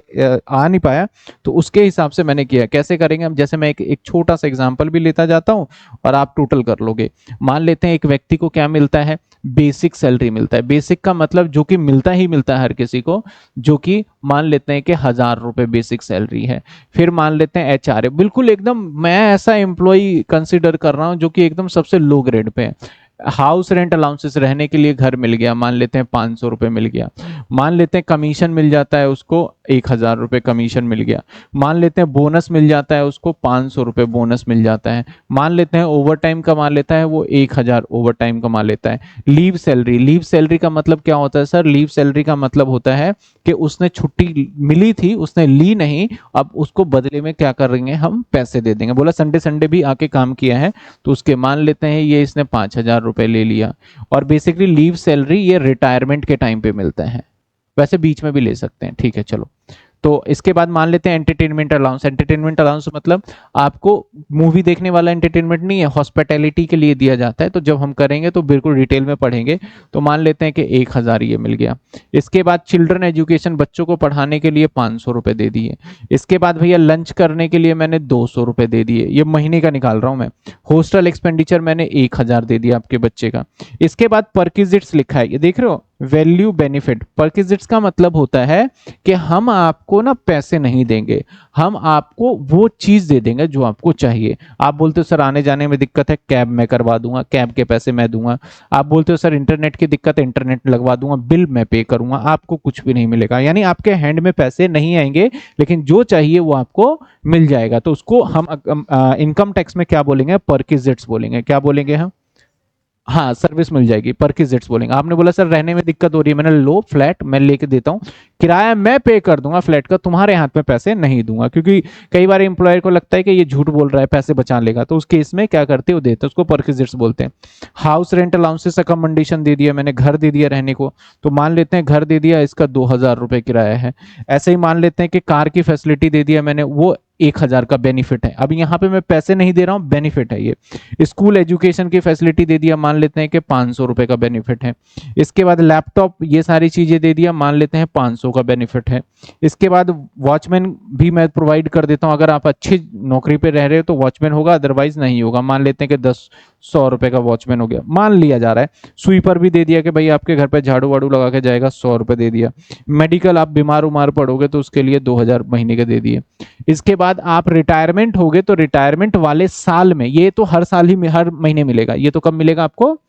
आ नहीं पाया तो उसके हिसाब से मैंने किया, कैसे करेंगे हम, जैसे मैं एक छोटा सा एग्जांपल भी लेता जाता हूं और आप टोटल कर लोगे। मान लेते हैं एक व्यक्ति को क्या मिलता है, बेसिक सैलरी मिलता है। बेसिक का मतलब जो कि मिलता ही मिलता है हर किसी को, जो कि मान लेते हैं कि 1,000 रुपए बेसिक सैलरी है। फिर मान लेते हैं एचआर, बिल्कुल एकदम मैं ऐसा एम्प्लॉय कंसिडर कर रहा हूं जो कि एकदम सबसे लो ग्रेड पे है। हाउस रेंट अलाउंसेस, रहने के लिए घर मिल गया, मान लेते हैं 500 रुपए मिल गया। मान लेते हैं कमीशन मिल जाता है उसको 1,000 रुपए कमीशन मिल गया। मान लेते हैं बोनस मिल जाता है उसको 500 रुपए बोनस मिल जाता है। मान लेते हैं ओवर टाइम कमा लेता है वो 1,000 ओवर टाइम कमा लेता है। लीव सैलरी, लीव सैलरी का मतलब क्या होता है सर, लीव सैलरी का मतलब होता है कि उसने छुट्टी मिली थी उसने ली नहीं, अब उसको बदले में क्या करेंगे हम, पैसे दे देंगे। बोला संडे संडे भी आके काम किया है तो उसके मान लेते हैं ये इसने 5,000 रुपए ले लिया। और बेसिकली लीव सैलरी ये रिटायरमेंट के टाइम पे मिलता है, वैसे बीच में भी ले सकते हैं, ठीक है चलो। तो इसके बाद मान लेते हैं एंटरटेनमेंट अलाउंस। एंटरटेनमेंट अलाउंस मतलब आपको मूवी देखने वाला एंटरटेनमेंट नहीं है, हॉस्पिटैलिटी के लिए दिया जाता है। तो जब हम करेंगे तो बिल्कुल डिटेल में पढ़ेंगे। तो मान लेते हैं कि 1,000 ये मिल गया। इसके बाद चिल्ड्रन एजुकेशन, बच्चों को पढ़ाने के लिए 500 रुपए दे दिए। इसके बाद भैया लंच करने के लिए मैंने 200 रुपए दे दिए, ये महीने का निकाल रहा हूं मैं। हॉस्टल एक्सपेंडिचर मैंने 1,000 दे दिया आपके बच्चे का। इसके बाद परकिजिट्स लिखा है, ये देख रहे हो, वैल्यू बेनिफिट। परकिजिट्स का मतलब होता है कि हम आपको ना पैसे नहीं देंगे, हम आपको वो चीज दे देंगे जो आपको चाहिए। आप बोलते हो सर आने जाने में दिक्कत है, कैब मैं करवा दूंगा, कैब के पैसे मैं दूंगा। आप बोलते हो सर इंटरनेट की दिक्कत है, इंटरनेट लगवा दूंगा, बिल मैं पे करूंगा, आपको कुछ भी नहीं मिलेगा। यानी आपके हैंड में पैसे नहीं आएंगे, लेकिन जो चाहिए वो आपको मिल जाएगा। तो उसको हम इनकम टैक्स में क्या बोलेंगे, परकिजिट्स बोलेंगे। क्या बोलेंगे हम, हाँ सर्विस मिल जाएगी, परकिजिट्स बोलेंगे। आपने बोला सर रहने में दिक्कत हो रही है, मैंने लो फ्लैट मैं लेके देता हूँ, किराया मैं पे कर दूंगा फ्लैट का, तुम्हारे हाथ में पैसे नहीं दूंगा। क्योंकि कई बार एम्प्लॉयर को लगता है कि ये झूठ बोल रहा है पैसे बचा लेगा, तो उस केस में क्या करते हो, देते उसको परकिजिट्स बोलते हैं। हाउस रेंट अलाउंसेस अकोमोडेशन दे दिया मैंने, घर दे दिया रहने को, तो मान लेते हैं घर दे दिया, इसका 2,000 रुपए किराया है। ऐसे ही मान लेते हैं कि कार की फैसिलिटी दे दिया मैंने, वो 1000 का बेनिफिट है। अब यहाँ पे मैं पैसे नहीं दे रहा हूँ, बेनिफिट है ये। स्कूल एजुकेशन की फैसिलिटी दे दिया, मान लेते हैं कि 500 रुपए का बेनिफिट है। इसके बाद लैपटॉप, ये सारी चीजें दे दिया, मान लेते हैं 500 का बेनिफिट है। इसके बाद वॉचमैन भी मैं प्रोवाइड कर देता हूँ, अगर आप अच्छी नौकरी पे रह रहे हो तो वॉचमैन होगा, अदरवाइज नहीं होगा। मान लेते हैं कि 100 रुपए का वॉचमैन हो गया, मान लिया जा रहा है। स्वीपर भी दे दिया कि भाई आपके घर पे झाड़ू वाड़ू लगा के जाएगा, 100 रुपए दे दिया। मेडिकल, आप बीमार उमार पड़ोगे तो उसके लिए 2000 महीने के दे दिए। इसके बाद आप रिटायरमेंट होगे तो रिटायरमेंट वाले साल में, ये तो हर साल ही में, हर महीने मिलेगा, ये तो कब मिलेगा आपको,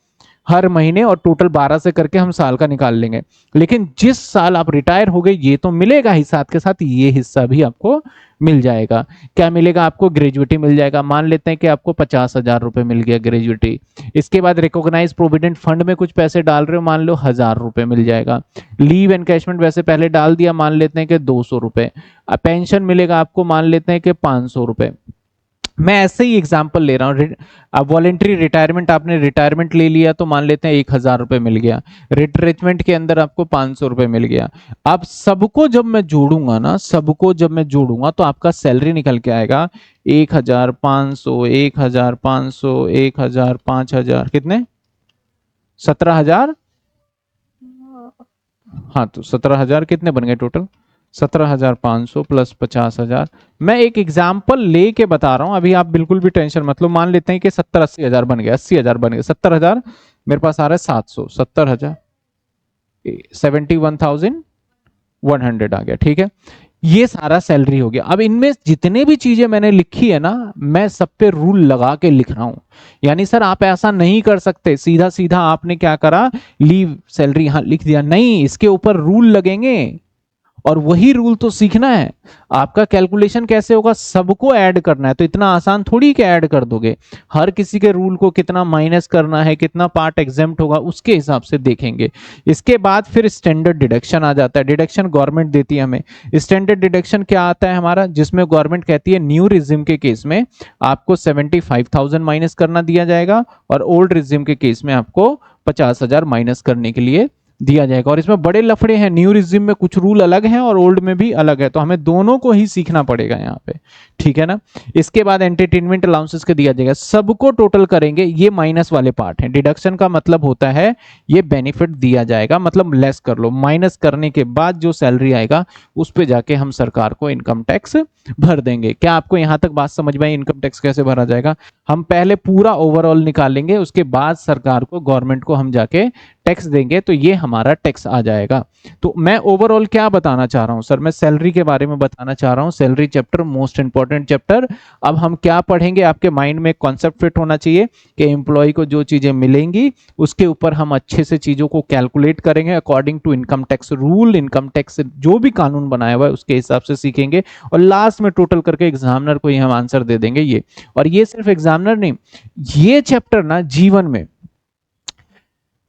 हर महीने, और टोटल 12 से करके हम साल का निकाल लेंगे। लेकिन जिस साल आप रिटायर हो गए ये तो मिलेगा ही, साथ के साथ ये हिस्सा भी आपको मिल जाएगा। क्या मिलेगा आपको, ग्रेजुएटी मिल जाएगा। मान लेते हैं कि आपको 50,000 रुपए मिल गया ग्रेजुएटी। इसके बाद रिकॉग्नाइज प्रोविडेंट फंड में कुछ पैसे डाल रहे हो, मान लो 1000 रुपए मिल जाएगा। लीव एनकैशमेंट वैसे पहले डाल दिया, मान लेते हैं कि 200 रुपए। पेंशन मिलेगा आपको, मान लेते हैं कि 500 रुपए। मैं ऐसे ही एग्जांपल ले रहा हूँ। अब वॉलेंट्री रिटायरमेंट, आपने रिटायरमेंट ले लिया तो मान लेते हैं 1000 रुपए मिल गया। रिट्रेचमेंट के अंदर आपको 500 रुपए मिल गया। अब सबको जब मैं जोड़ूंगा ना, सबको जब मैं जोड़ूंगा तो आपका सैलरी निकल के आएगा 1500, 1500, 1000, 5000, कितने, 17,000। हाँ तो 17,000 कितने बन गए टोटल, 17,500 प्लस 50,000। मैं एक एग्जाम्पल लेके बता रहा हूं, अभी आप बिल्कुल भी टेंशन मत लो। मान लेते हैं कि 70-80,000 बन गया, 80,000 बन गया, 70,000 मेरे पास आ रहा है 700, 70,000, 71,100 आ गया, ठीक है। ये सारा सैलरी हो गया। अब इनमें जितने भी चीजें मैंने लिखी है ना, मैं सब पे रूल लगा के लिख रहा हूं। यानी सर आप ऐसा नहीं कर सकते, सीधा सीधा आपने क्या करा, लीव सैलरी यहां लिख दिया, नहीं, इसके ऊपर रूल लगेंगे और वही रूल तो सीखना है। आपका कैलकुलेशन कैसे होगा, सबको ऐड करना है, तो इतना आसान थोड़ी कि ऐड कर दोगे। हर किसी के रूल को कितना माइनस करना है, कितना पार्ट एग्जेम्प्ट होगा, उसके हिसाब से देखेंगे। इसके बाद फिर स्टैंडर्ड डिडक्शन आ जाता है। डिडक्शन गवर्नमेंट देती है हमें। स्टैंडर्ड डिडक्शन क्या आता है हमारा, जिसमें गवर्नमेंट कहती है न्यू रिजिम के केस में आपको 75,000 माइनस करना दिया जाएगा, और ओल्ड रिजिम के केस में आपको 50,000 माइनस करने के लिए दिया जाएगा। और इसमें बड़े लफड़े हैं, न्यू रिजिम में कुछ रूल अलग हैं और ओल्ड में भी अलग है, तो हमें दोनों को ही सीखना पड़ेगा यहाँ पे, ठीक है ना। इसके बाद एंटरटेनमेंट अलाउंसेस के दिया जाएगा, सबको टोटल करेंगे, ये माइनस वाले पार्ट हैं। डिडक्शन का मतलब होता है ये बेनिफिट दिया जाएगा, मतलब लेस कर लो, माइनस करने के बाद जो सैलरी आएगा उस पर जाके हम सरकार को इनकम टैक्स भर देंगे। क्या आपको यहां तक बात समझ में आई, इनकम टैक्स कैसे भरा जाएगा। हम पहले पूरा ओवरऑल निकालेंगे, उसके बाद सरकार को, गवर्नमेंट को हम जाके टैक्स देंगे, तो ये हमारा टैक्स आ जाएगा। तो मैं ओवरऑल क्या बताना चाह रहा हूं सर, मैं सैलरी के बारे में बताना चाह रहा हूं। Salary chapter most important chapter. अब हम क्या पढ़ेंगे, आपके माइंड में कॉन्सेप्ट फिट होना चाहिए कि एम्प्लॉय को जो चीजें मिलेंगी उसके ऊपर हम अच्छे से चीजों को कैलकुलेट करेंगे according to income tax rule. Income tax जो भी कानून बनाया हुआ है उसके हिसाब से सीखेंगे, और लास्ट में टोटल करके एग्जामिनर को ही हम आंसर दे देंगे ये। और ये सिर्फ एग्जामिनर नहीं, ये चैप्टर ना जीवन में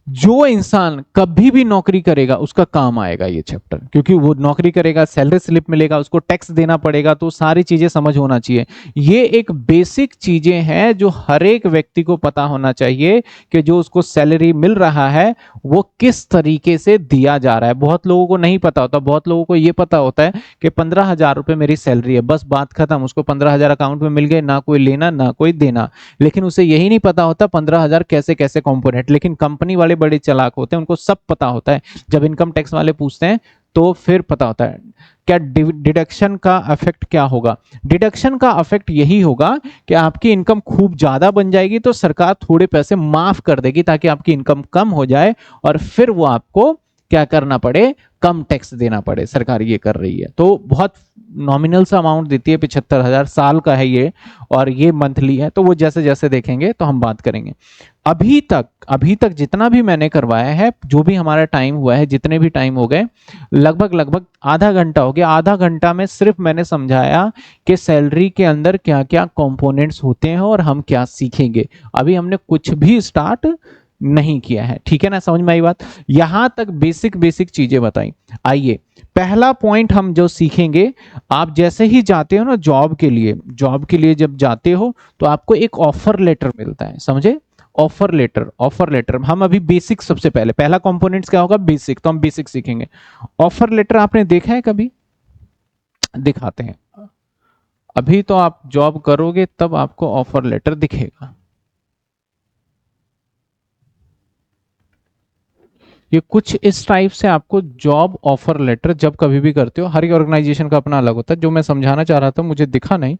जो इंसान कभी भी नौकरी करेगा उसका काम आएगा ये चैप्टर, क्योंकि वो नौकरी करेगा, सैलरी स्लिप मिलेगा, उसको टैक्स देना पड़ेगा, तो सारी चीजें समझ होना चाहिए। ये एक बेसिक चीजें हैं जो हर एक व्यक्ति को पता होना चाहिए कि जो उसको सैलरी मिल रहा है वो किस तरीके से दिया जा रहा है। बहुत लोगों को नहीं पता होता, बहुत लोगों को ये पता होता है कि 15,000 रुपए मेरी सैलरी है, बस बात खत्म, उसको 15,000 अकाउंट में मिल गए, ना कोई लेना ना कोई देना। लेकिन उसे यही नहीं पता होता 15,000 कैसे कैसे कंपोनेंट। लेकिन कंपनी वाले बड़े चालाक होते हैं, उनको सब पता होता है। जब इनकम टैक्स वाले पूछते हैं तो फिर पता होता है क्या डिडक्शन का इफेक्ट क्या होगा। डिडक्शन का इफेक्ट यही होगा कि आपकी इनकम खूब ज्यादा बन जाएगी तो सरकार थोड़े पैसे माफ कर देगी ताकि आपकी इनकम कम हो जाए, और फिर वो आपको क्या करना पड़े, कम टैक्स देना पड़े। सरकार ये कर रही है, तो बहुत नॉमिनल सा अमाउंट देती है, 75,000 साल का है ये, और ये मंथली है, तो वो जैसे जैसे देखेंगे तो हम बात करेंगे। अभी तक जितना भी मैंने करवाया है, जो भी हमारा टाइम हुआ है, जितने भी टाइम हो गए, लगभग आधा घंटा हो गया। आधा घंटा में सिर्फ मैंने समझाया कि सैलरी के अंदर क्या क्या कंपोनेंट्स होते हैं और हम क्या सीखेंगे। अभी हमने कुछ भी स्टार्ट नहीं किया है, ठीक है ना, समझ में आई बात। यहां तक बेसिक चीजें बताई। आइए पहला पॉइंट हम जो सीखेंगे, आप जैसे ही जाते हो ना जॉब के लिए जब जाते हो तो आपको एक ऑफर लेटर मिलता है, समझे। ऑफर लेटर हम अभी बेसिक, सबसे पहला कंपोनेंट्स क्या होगा, बेसिक, तो हम बेसिक सीखेंगे। ऑफर लेटर आपने देखा है कभी, दिखाते हैं। अभी तो आप जॉब करोगे तब आपको ऑफर लेटर दिखेगा। ये कुछ इस टाइप से आपको जॉब ऑफर लेटर जब कभी भी करते हो, हर एक ऑर्गेनाइजेशन का अपना अलग होता है, जो मैं समझाना चाह रहा था मुझे दिखा नहीं,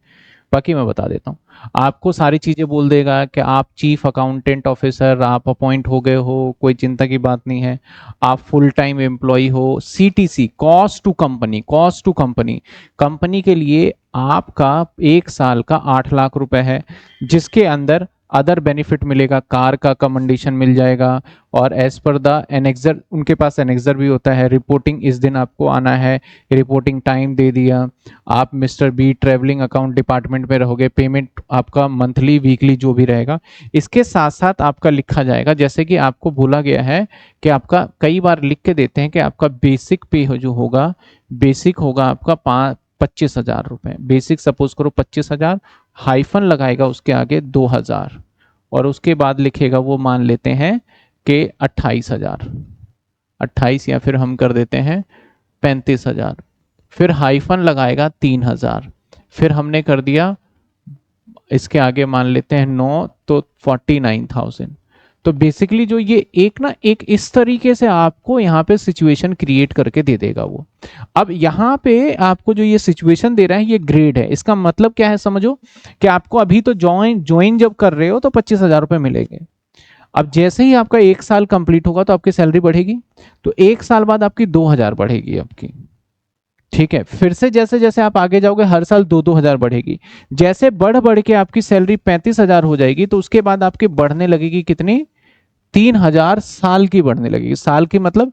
बाकी मैं बता देता हूँ। आपको सारी चीजें बोल देगा कि आप चीफ अकाउंटेंट ऑफिसर, आप अपॉइंट हो गए हो, कोई चिंता की बात नहीं है, आप फुल टाइम एम्प्लॉय हो, CTC cost to company, cost to company, company के लिए आपका 1 साल का 8 लाख रुपए है, जिसके अंदर अदर बेनिफिट मिलेगा, कार का कमेंडेशन मिल जाएगा, और एज पर द एनेक्सर, उनके पास एनेक्सर भी होता है, रिपोर्टिंग इस दिन आपको आना है, रिपोर्टिंग टाइम दे दिया, आप mister B travelling account department में रहोगे, पेमेंट आपका मंथली वीकली जो भी रहेगा। इसके साथ साथ आपका लिखा जाएगा, जैसे कि आपको बोला गया है कि आपका, कई बार लिख के देते हैं कि आपका बेसिक पे जो होगा, बेसिक होगा आपका 25,000 रुपए, बेसिक सपोज करो 25,000, हाइफन लगाएगा उसके आगे 2,000, और उसके बाद लिखेगा वो मान लेते हैं कि 28,000, 28, या फिर हम कर देते हैं 35,000, फिर हाइफन लगाएगा 3,000, फिर हमने कर दिया इसके आगे मान लेते हैं 9, तो 49,000। तो बेसिकली जो ये एक ना, एक इस तरीके से आपको यहाँ पे सिचुएशन क्रिएट करके दे देगा वो। अब यहाँ पे आपको जो ये सिचुएशन दे रहा है, ये ग्रेड है। इसका मतलब क्या है समझो, कि आपको अभी तो ज्वाइन ज्वाइन जब कर रहे हो तो 25,000 रुपए मिलेंगे। अब जैसे ही आपका 1 साल कंप्लीट होगा तो आपकी सैलरी बढ़ेगी, तो 1 साल बाद आपकी 2,000 बढ़ेगी आपकी, ठीक है। फिर से जैसे जैसे आप आगे जाओगे हर साल 2-2 हजार बढ़ेगी, जैसे बढ़ बढ़ के आपकी सैलरी 35,000 हो जाएगी, तो उसके बाद आपकी बढ़ने लगेगी कितनी, 3,000 साल की बढ़ने लगेगी। साल की मतलब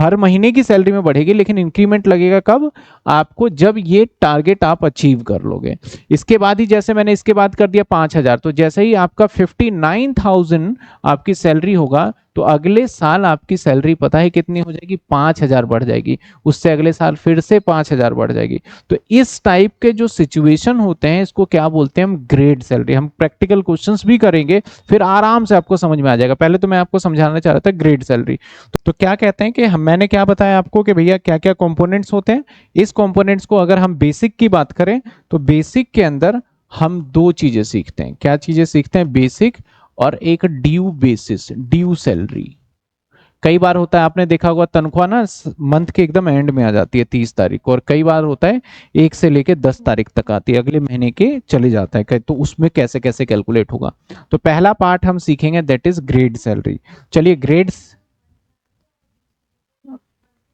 हर महीने की सैलरी में बढ़ेगी, लेकिन इंक्रीमेंट लगेगा कब, आपको जब ये टारगेट आप अचीव कर लोगे। इसके बाद ही, जैसे मैंने इसके बाद कर दिया 5,000, तो जैसे ही आपका 59,000 आपकी सैलरी होगा, तो अगले साल आपकी सैलरी पता है कितनी हो जाएगी, 5,000 बढ़ जाएगी, उससे अगले साल फिर से 5,000 बढ़ जाएगी। तो इस टाइप के जो सिचुएशन होते हैं, इसको क्या बोलते हैं हम, ग्रेड सैलरी। हम प्रैक्टिकल क्वेश्चंस भी करेंगे, फिर आराम से आपको समझ में आ जाएगा। पहले तो मैं आपको समझाना चाह रहा था ग्रेड सैलरी। तो क्या कहते हैं कि मैंने क्या बताया आपको कि भैया क्या क्या कंपोनेंट्स होते हैं। इस कंपोनेंट्स को अगर हम बेसिक की बात करें, तो बेसिक के अंदर हम दो चीजें सीखते हैं। क्या चीजें सीखते हैं, बेसिक और एक ड्यू बेसिस, ड्यू सैलरी। कई बार होता है, आपने देखा होगा तनख्वाह ना मंथ के एकदम एंड में आ जाती है 30 तारीख को, और कई बार होता है 1 से लेके 10 तारीख तक आती है, अगले महीने के चले जाता है। तो उसमें कैसे कैसे कैलकुलेट होगा, तो पहला पार्ट हम सीखेंगे, दैट इज ग्रेड सैलरी। चलिए ग्रेड्स,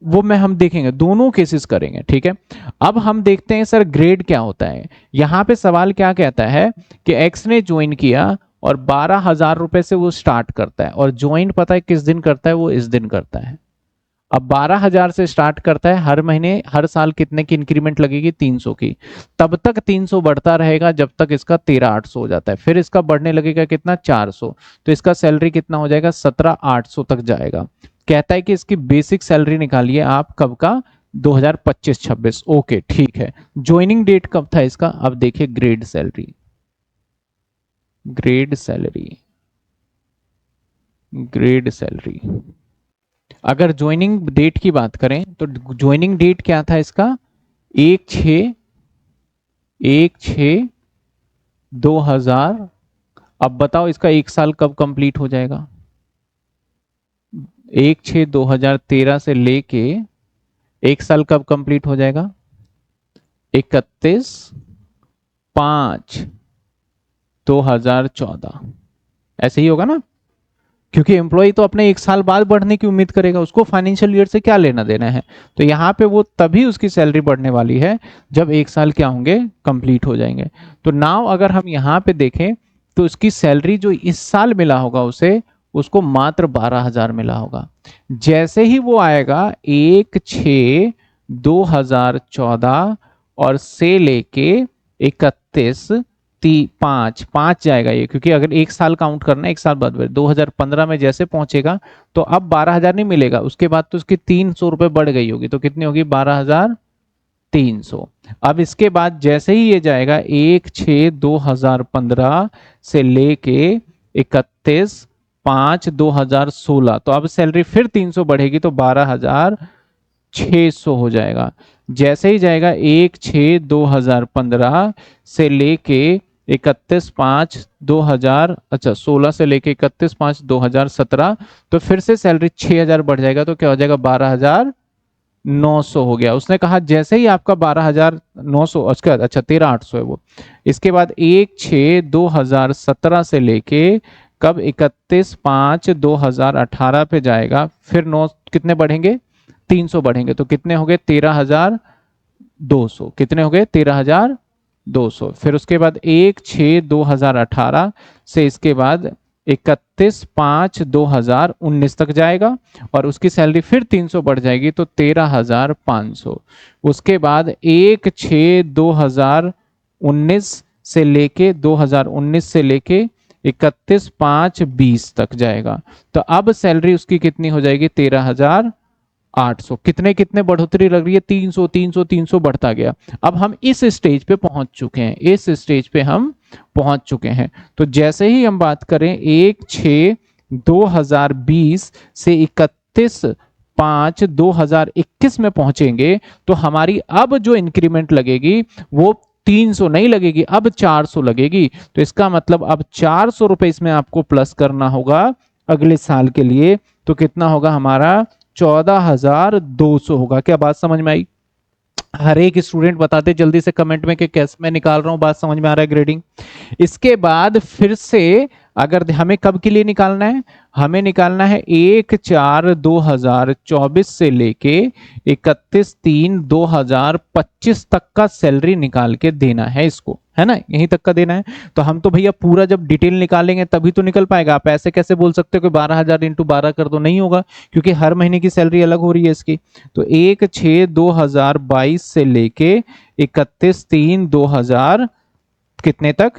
वो मैं हम देखेंगे, दोनों केसेस करेंगे, ठीक है। अब हम देखते हैं सर ग्रेड क्या होता है। यहां पे सवाल क्या कहता है कि एक्स ने ज्वाइन किया और 12,000 रुपए से वो स्टार्ट करता है, और ज्वाइन पता है किस दिन करता है, वो इस दिन करता है। अब 12,000 से स्टार्ट करता है, हर महीने हर साल कितने की इंक्रीमेंट लगेगी, 300 की। तब तक 300 बढ़ता रहेगा जब तक इसका 13,800 हो जाता है, फिर इसका बढ़ने लगेगा कितना, 400, तो इसका सैलरी कितना हो जाएगा, 17,800 तक जाएगा। कहता है कि इसकी बेसिक सैलरी निकालिए आप कब का, 2025-26। ओके ठीक है, ज्वाइनिंग डेट कब था इसका, अब देखिए grade salary, grade salary, grade salary. अगर ज्वाइनिंग डेट की बात करें तो ज्वाइनिंग डेट क्या था इसका, 1/6/1/6/2000। अब बताओ इसका 1 साल कब कंप्लीट हो जाएगा, 1/6/2013 से लेके 1 साल कब कंप्लीट हो जाएगा, 31/5/2014। ऐसे ही होगा ना, क्योंकि एम्प्लॉय तो अपने 1 साल बाद बढ़ने की उम्मीद करेगा, उसको फाइनेंशियल ईयर से क्या लेना देना है। तो यहाँ पे वो तभी उसकी सैलरी बढ़ने वाली है जब 1 साल क्या होंगे, कंप्लीट हो जाएंगे। तो नाउ अगर हम यहाँ पे देखें, तो उसकी सैलरी जो इस साल मिला होगा उसे, उसको मात्र 12,000 मिला होगा। जैसे ही वो आएगा 1/6/2014 और से लेके 31/5 जाएगा ये, क्योंकि अगर 1 साल काउंट करना है, 1 साल बाद 2015 में जैसे पहुंचेगा, तो अब 12,000 नहीं मिलेगा, उसके बाद तो उसकी 300 रुपए बढ़ गई होगी, तो कितनी होगी, 12,300। अब इसके बाद जैसे ही ये जाएगा 1/6/2015 से लेके 31/5/2016, तो अब सैलरी फिर 300 बढ़ेगी, तो 12,000 600 हो जाएगा। जैसे ही जाएगा 1/6/2015 से लेके 31/5/2000, अच्छा 16 से लेके 31/5/2017, तो फिर से सैलरी 6000 बढ़ जाएगा, तो क्या हो जाएगा 12,900 हो गया। उसने कहा जैसे ही आपका 12,900, उसके बाद अच्छा 13,800 है वो। इसके बाद 1/6/2017 से लेके कब 31/5/2018 पे जाएगा, फिर 9 कितने बढ़ेंगे, 300 बढ़ेंगे, तो कितने हो गए 13,200, कितने हो गए 13,200। फिर उसके बाद 1/6/2018 से इसके बाद 31/5/2019 तक जाएगा, और उसकी सैलरी फिर 300 बढ़ जाएगी, तो 13,500। उसके बाद 1/6/2019 से लेके 2019 से लेके 31/5/20 तक जाएगा, तो अब सैलरी उसकी कितनी हो जाएगी 13,800। कितने कितने बढ़ोतरी लग रही है, 300 300 300 बढ़ता गया। अब हम इस स्टेज पे पहुंच चुके हैं, इस स्टेज पे हम पहुंच चुके हैं। तो जैसे ही हम बात करें 1/6/2020 से 31/5/2021 में पहुंचेंगे, तो हमारी अब जो इंक्रीमेंट लगेगी वो 300 नहीं लगेगी, अब 400 लगेगी। तो इसका मतलब अब 400 रुपए इसमें आपको प्लस करना होगा अगले साल के लिए। तो कितना होगा हमारा 14,200 होगा। क्या बात समझ में आई? हर एक स्टूडेंट बताते जल्दी से कमेंट में कि कैसे मैं निकाल रहा हूं, बात समझ में आ रहा है ग्रेडिंग। इसके बाद फिर से अगर हमें कब के लिए निकालना है, हमें निकालना है 1/4/2024 से लेके 31/3/2025 तक का सैलरी निकाल के देना है इसको, है ना, यहीं तक का देना है। तो हम तो भैया पूरा जब डिटेल निकालेंगे तभी तो निकल पाएगा। आप ऐसे कैसे बोल सकते हो कि 12,000 इंटू 12 कर दो, नहीं होगा, क्योंकि हर महीने की सैलरी अलग हो रही है इसकी। तो 1/6/2022 से लेके 31/3/2000 कितने तक,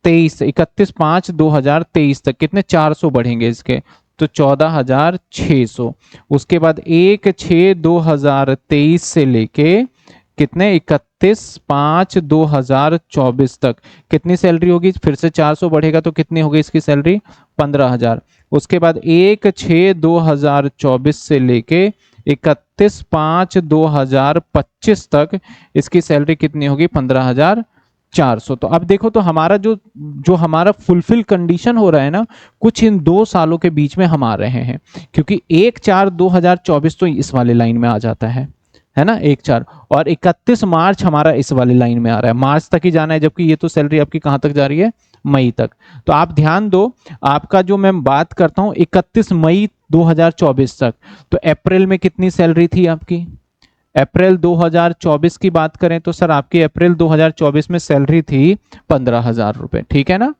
23, 31/5/2023 तक कितने 400 बढ़ेंगे इसके, तो 14,600। उसके बाद 1/6/2023 से लेके कितने 31/5/2024 तक कितनी सैलरी होगी, फिर से 400 बढ़ेगा, तो कितनी होगी इसकी सैलरी 15,000। उसके बाद 1/6/2024 से लेके 31/5/2025 तक इसकी सैलरी कितनी होगी 15,400। तो अब देखो, तो हमारा जो जो हमारा फुलफिल कंडीशन हो रहा है ना, कुछ इन 2 सालों के बीच में हम आ रहे हैं, क्योंकि 1/4/2024 तो इस वाले लाइन में आ जाता है ना, 1/4, और 31 मार्च हमारा इस वाले लाइन में आ रहा है, मार्च तक ही जाना है, जबकि ये तो सैलरी आपकी कहां तक जा रही है, मई तक। तो आप ध्यान दो, आपका जो मैं बात करता हूं 31 मई 2024 तक, तो अप्रैल में कितनी सैलरी थी आपकी, अप्रैल 2024 की बात करें तो सर आपकी अप्रैल 2024 में सैलरी थी 15,000 रुपए, ठीक है ना।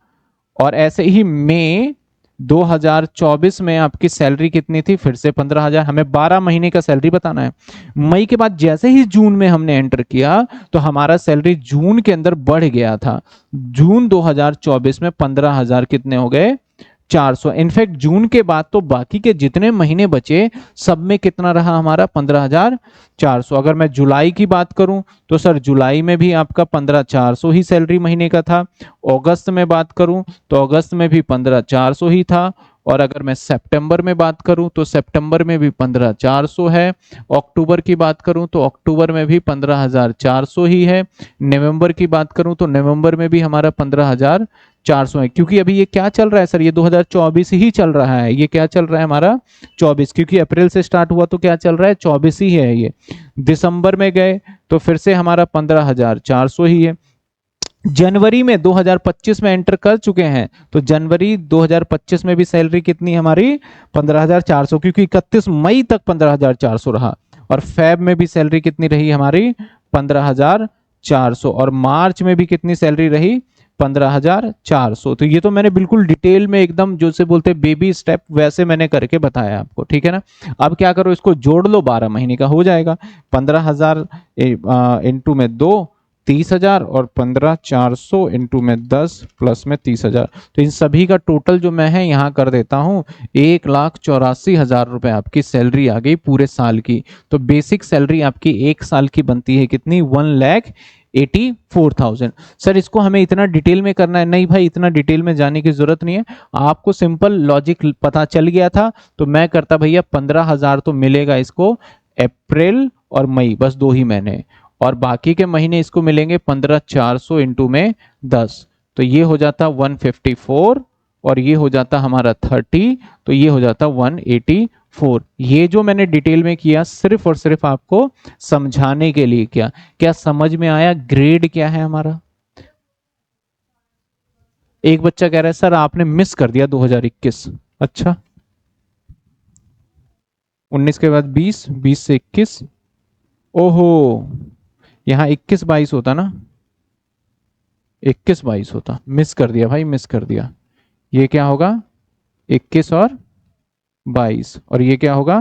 और ऐसे ही मई 2024 में आपकी सैलरी कितनी थी, फिर से 15,000। हमें 12 महीने का सैलरी बताना है। मई के बाद जैसे ही जून में हमने एंटर किया, तो हमारा सैलरी जून के अंदर बढ़ गया था। जून 2024 में 15,000 कितने हो गए 400। इनफैक्ट जून के बाद तो बाकी के जितने महीने बचे सब में कितना रहा हमारा 15,400। अगर मैं जुलाई की बात करूं तो सर जुलाई में भी आपका 15,400 ही सैलरी महीने का था। अगस्त में बात करूं तो अगस्त में भी 15,400 ही था। और अगर मैं सितंबर में बात करूं तो सितंबर में भी 15,400 है। अक्टूबर की बात करूं तो अक्टूबर में भी 15,400 ही है। नवंबर की बात करूं तो नवंबर में भी हमारा 15,400 है। क्योंकि अभी ये क्या चल रहा है सर, ये 2024 ही चल रहा है। ये क्या चल रहा है हमारा 24, क्योंकि अप्रैल से स्टार्ट हुआ तो क्या चल रहा है 24 ही है ये। दिसंबर में गए तो फिर से हमारा 15,400 ही है। जनवरी में 2025 में एंटर कर चुके हैं, तो जनवरी 2025 में भी सैलरी कितनी हमारी 15,400, क्योंकि 31 मई तक 15,400 रहा। और फेब में भी सैलरी कितनी रही हमारी 15,400। और मार्च में भी कितनी सैलरी रही 15,400। तो ये तो मैंने बिल्कुल डिटेल में एकदम जो से बोलते बेबी स्टेप वैसे मैंने करके बताया आपको, ठीक है ना। अब क्या करो, इसको जोड़ लो, 12 महीने का हो जाएगा। 15,000 इंटू में 2 30,000, और 15,400 इंटू में 10 प्लस में 30,000। तो इन सभी का टोटल जो मैं है यहाँ कर देता हूँ 1,84,000 रुपए आपकी सैलरी आ गई पूरे साल की। तो बेसिक सैलरी आपकी एक साल की बनती है कितनी 1,84,000। सर इसको हमें इतना डिटेल में करना है, नहीं भाई इतना डिटेल में जाने की जरूरत नहीं है। आपको सिंपल लॉजिक पता चल गया था, तो मैं करता भैया 15,000 तो मिलेगा इसको अप्रैल और मई, बस 2 ही महीने, और बाकी के महीने इसको मिलेंगे 15,400 इंटू में 10, तो ये हो जाता 154, और ये हो जाता हमारा 30, तो ये हो जाता 184। ये जो मैंने डिटेल में किया सिर्फ और सिर्फ आपको समझाने के लिए किया। क्या समझ में आया ग्रेड क्या है हमारा? एक बच्चा कह रहा है सर आपने मिस कर दिया 2021। अच्छा, 19 के बाद 20, 20 से 21, ओहो, यहाँ 21-22 होता ना, 21-22 होता, मिस कर दिया भाई, मिस कर दिया। ये क्या होगा, 21 और 22, और ये क्या होगा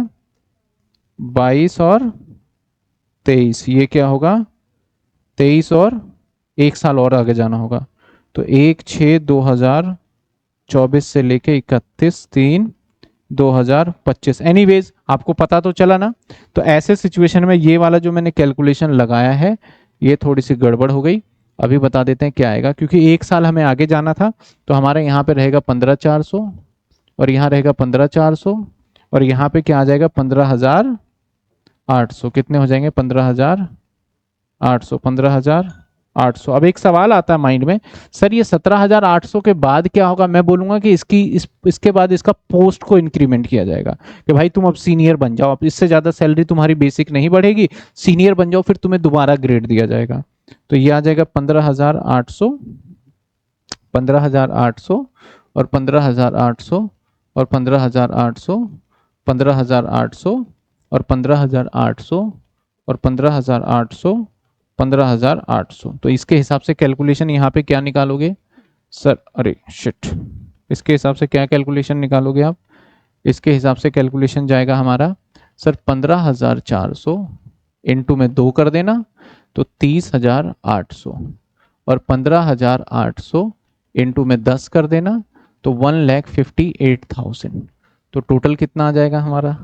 22 और 23, ये क्या होगा 23 और 1 साल और आगे जाना होगा, तो 1/6/2024 से लेके 31/3/2025। एनीवेज आपको पता तो चला ना। तो ऐसे सिचुएशन में ये वाला जो मैंने कैलकुलेशन लगाया है ये थोड़ी सी गड़बड़ हो गई। अभी बता देते हैं क्या आएगा, क्योंकि 1 साल हमें आगे जाना था, तो हमारे यहाँ पे रहेगा 15,400, और यहाँ रहेगा 15,400, और यहाँ पे क्या आ जाएगा 15,800। कितने हो जाएंगे 15,800, 15,800। अब एक सवाल आता है माइंड में, सर ये 17,800 के बाद क्या होगा? मैं बोलूंगा कि इसके बाद इसका पोस्ट को इंक्रीमेंट किया जाएगा कि भाई तुम अब सीनियर बन जाओ, अब इससे ज्यादा सैलरी तुम्हारी बेसिक नहीं बढ़ेगी, सीनियर बन जाओ, फिर तुम्हें दोबारा ग्रेड दिया जाएगा। तो ये आ जाएगा 15,800, 15,800 और 15,800 और 15,800, 15,800 और 15,800 और 15,800, 15,800। तो इसके हिसाब से कैलकुलेशन यहाँ पे क्या निकालोगे सर? अरे शिट, इसके हिसाब से क्या कैलकुलेशन निकालोगे आप? इसके हिसाब से कैलकुलेशन जाएगा हमारा सर 15,400 इंटू में 2 कर देना, तो 30,800, और 15,800 इंटू में 10 कर देना, तो 1,58,000। तो टोटल कितना आ जाएगा हमारा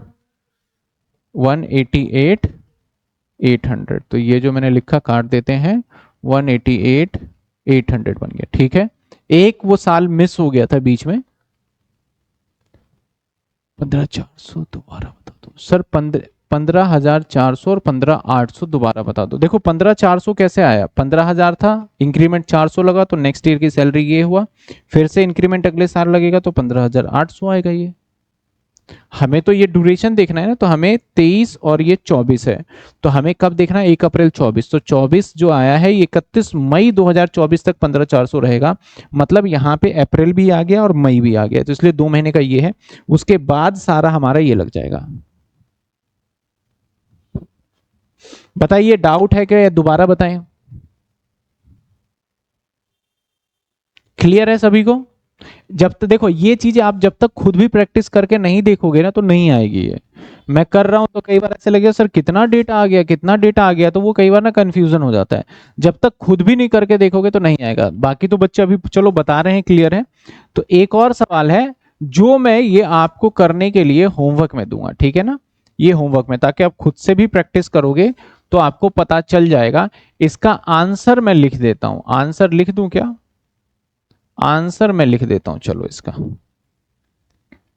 188,800। तो ये जो मैंने लिखा काट देते हैं, 188,800 बन गया। ठीक है, एक वो साल मिस हो गया था बीच में। 15,400 दोबारा बता दो सर, 15,400 और 15,800 दोबारा बता दो। देखो 15,400 कैसे आया, 15,000 था, इंक्रीमेंट 400 लगा तो नेक्स्ट ईयर की सैलरी ये हुआ, फिर से इंक्रीमेंट अगले साल लगेगा तो 15,800 आएगा। ये हमें तो ये ड्यूरेशन देखना है ना, तो हमें 23 और ये 24 है, तो हमें कब देखना है 1 अप्रैल 24, तो 24 जो आया है 31 मई 2024 तक 15,400 रहेगा। मतलब यहाँ पे अप्रैल भी आ गया और मई भी आ गया, तो इसलिए 2 महीने का ये है, उसके बाद सारा हमारा ये लग जाएगा। बताइए डाउट है क्या या दोबारा बताएं? क्लियर है सभी को? जब तक देखो ये चीजें आप जब तक खुद भी प्रैक्टिस करके नहीं देखोगे ना तो नहीं आएगी। ये मैं कर रहा हूं तो कई बार ऐसे लगेगा सर कितना डेटा आ गया, कितना डेटा आ गया, तो वो कई बार ना कंफ्यूजन हो जाता है। जब तक खुद भी नहीं करके देखोगे तो नहीं आएगा। बाकी तो बच्चे अभी चलो बता रहे हैं, क्लियर है। तो एक और सवाल है जो मैं ये आपको करने के लिए होमवर्क में दूंगा, ठीक है ना, ये होमवर्क में, ताकि आप खुद से भी प्रैक्टिस करोगे तो आपको पता चल जाएगा। इसका आंसर मैं लिख देता हूं, आंसर लिख दूं क्या? आंसर मैं लिख देता हूं, चलो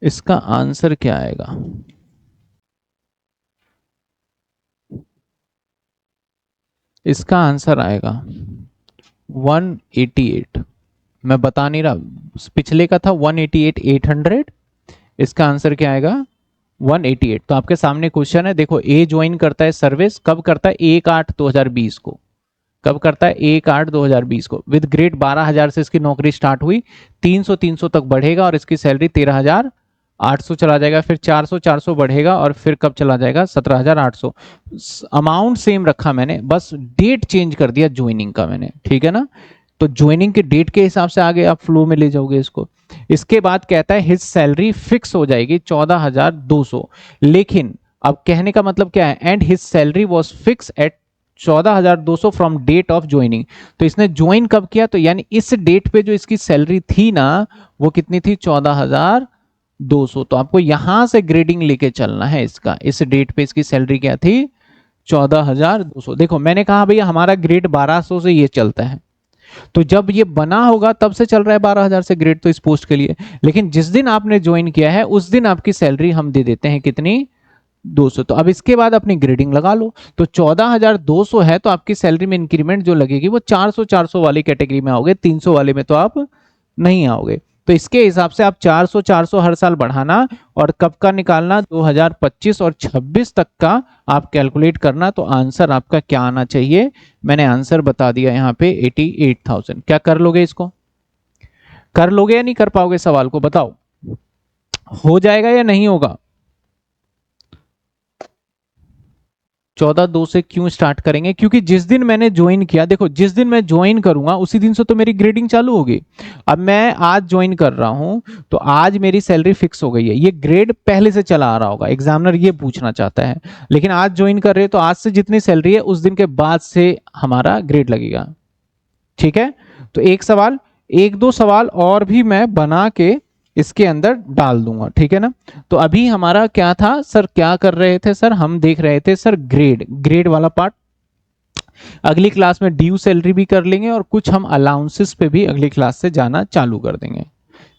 इसका आंसर क्या आएगा? इसका आंसर आएगा 188। मैं बता नहीं रहा, पिछले का था 188,800, इसका आंसर क्या आएगा 188। तो आपके सामने क्वेश्चन है, देखो ए ज्वाइन करता है सर्विस, कब करता है 1/8/2020 को, कब करता है 1/8/2020 को, विद ग्रेड 12,000 से इसकी नौकरी स्टार्ट हुई, 300 तक बढ़ेगा और इसकी सैलरी 13,800 चला जाएगा, फिर 400 बढ़ेगा और फिर कब चला जाएगा 17,800। अमाउंट सेम रखा मैंने, बस डेट चेंज कर दिया ज्वाइनिंग का मैंने, ठीक है ना। तो ज्वाइनिंग के डेट के हिसाब से आगे आप फ्लो में ले जाओगे इसको। इसके बाद कहता है हिज सैलरी फिक्स हो जाएगी 14,200, लेकिन अब कहने का मतलब क्या है, and his salary was fix at 14,200 from date of joining. तो इसने ज्वाइन कब किया, तो यानी इस डेट पे जो इसकी सैलरी थी ना वो कितनी थी 14,200। तो आपको यहां से ग्रेडिंग लेके चलना है इसका, इस डेट पे इसकी सैलरी क्या थी 14,200। देखो मैंने कहा भैया हमारा ग्रेड 1,200 से ये चलता है, तो जब ये बना होगा तब से चल रहा है 12,000 से ग्रेड तो इस पोस्ट के लिए, लेकिन जिस दिन आपने ज्वाइन किया है उस दिन आपकी सैलरी हम दे देते हैं कितनी 14,200। तो अब इसके बाद अपनी ग्रेडिंग लगा लो। तो 14,200 है तो आपकी सैलरी में इंक्रीमेंट जो लगेगी वो 400 वाली कैटेगरी में आओगे, 300 वाले में तो आप नहीं आओगे। तो इसके हिसाब से आप 400 हर साल बढ़ाना, और कब का निकालना, 2025 और 26 तक का आप कैलकुलेट करना। तो आंसर आपका क्या आना चाहिए, मैंने आंसर बता दिया यहाँ पे 88,000। क्या कर लोगे इसको, कर लोगे या नहीं कर पाओगे, सवाल को बताओ, हो जाएगा या नहीं होगा। 14,200 से क्यों स्टार्ट करेंगे, क्योंकि जिस दिन मैंने ज्वाइन किया, देखो जिस दिन मैं ज्वाइन करूंगा उसी दिन से तो मेरी ग्रेडिंग चालू होगी। अब मैं आज ज्वाइन कर रहा हूं तो आज मेरी सैलरी फिक्स हो गई है, ये ग्रेड पहले से चला आ रहा होगा, एग्जामिनर ये पूछना चाहता है। लेकिन आज ज्वाइन कर रहे हो तो आज से जितनी सैलरी है उस दिन के बाद से हमारा ग्रेड लगेगा। ठीक है, तो एक सवाल, एक दो सवाल और भी मैं बना के इसके अंदर डाल दूंगा, ठीक है ना। तो अभी हमारा क्या था सर, क्या कर रहे थे सर, हम देख रहे थे सर ग्रेड वाला पार्ट। अगली क्लास में ड्यू सैलरी भी कर लेंगे और कुछ हम अलाउंसेस पे भी अगली क्लास से जाना चालू कर देंगे।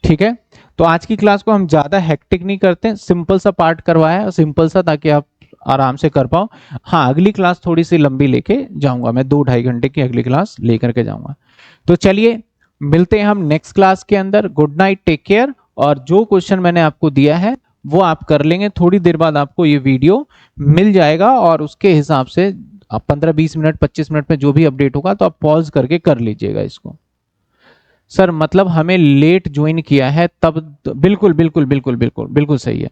ठीक है, तो आज की क्लास को हम ज्यादा हेक्टिक नहीं करते, सिंपल सा पार्ट करवाया है, सिंपल सा, ताकि आप आराम से कर पाओ। हाँ, अगली क्लास थोड़ी सी लंबी लेके जाऊंगा मैं, 2-2.5 घंटे की अगली क्लास लेकर के जाऊंगा। तो चलिए मिलते हैं हम नेक्स्ट क्लास के अंदर। Good night, take care. और जो क्वेश्चन मैंने आपको दिया है वो आप कर लेंगे, थोड़ी देर बाद आपको ये वीडियो मिल जाएगा और उसके हिसाब से 15-20 मिनट 25 मिनट में जो भी अपडेट होगा तो आप पॉज करके कर लीजिएगा इसको। सर मतलब हमें लेट ज्वाइन किया है तब, बिल्कुल बिल्कुल बिल्कुल बिल्कुल बिल्कुल सही है।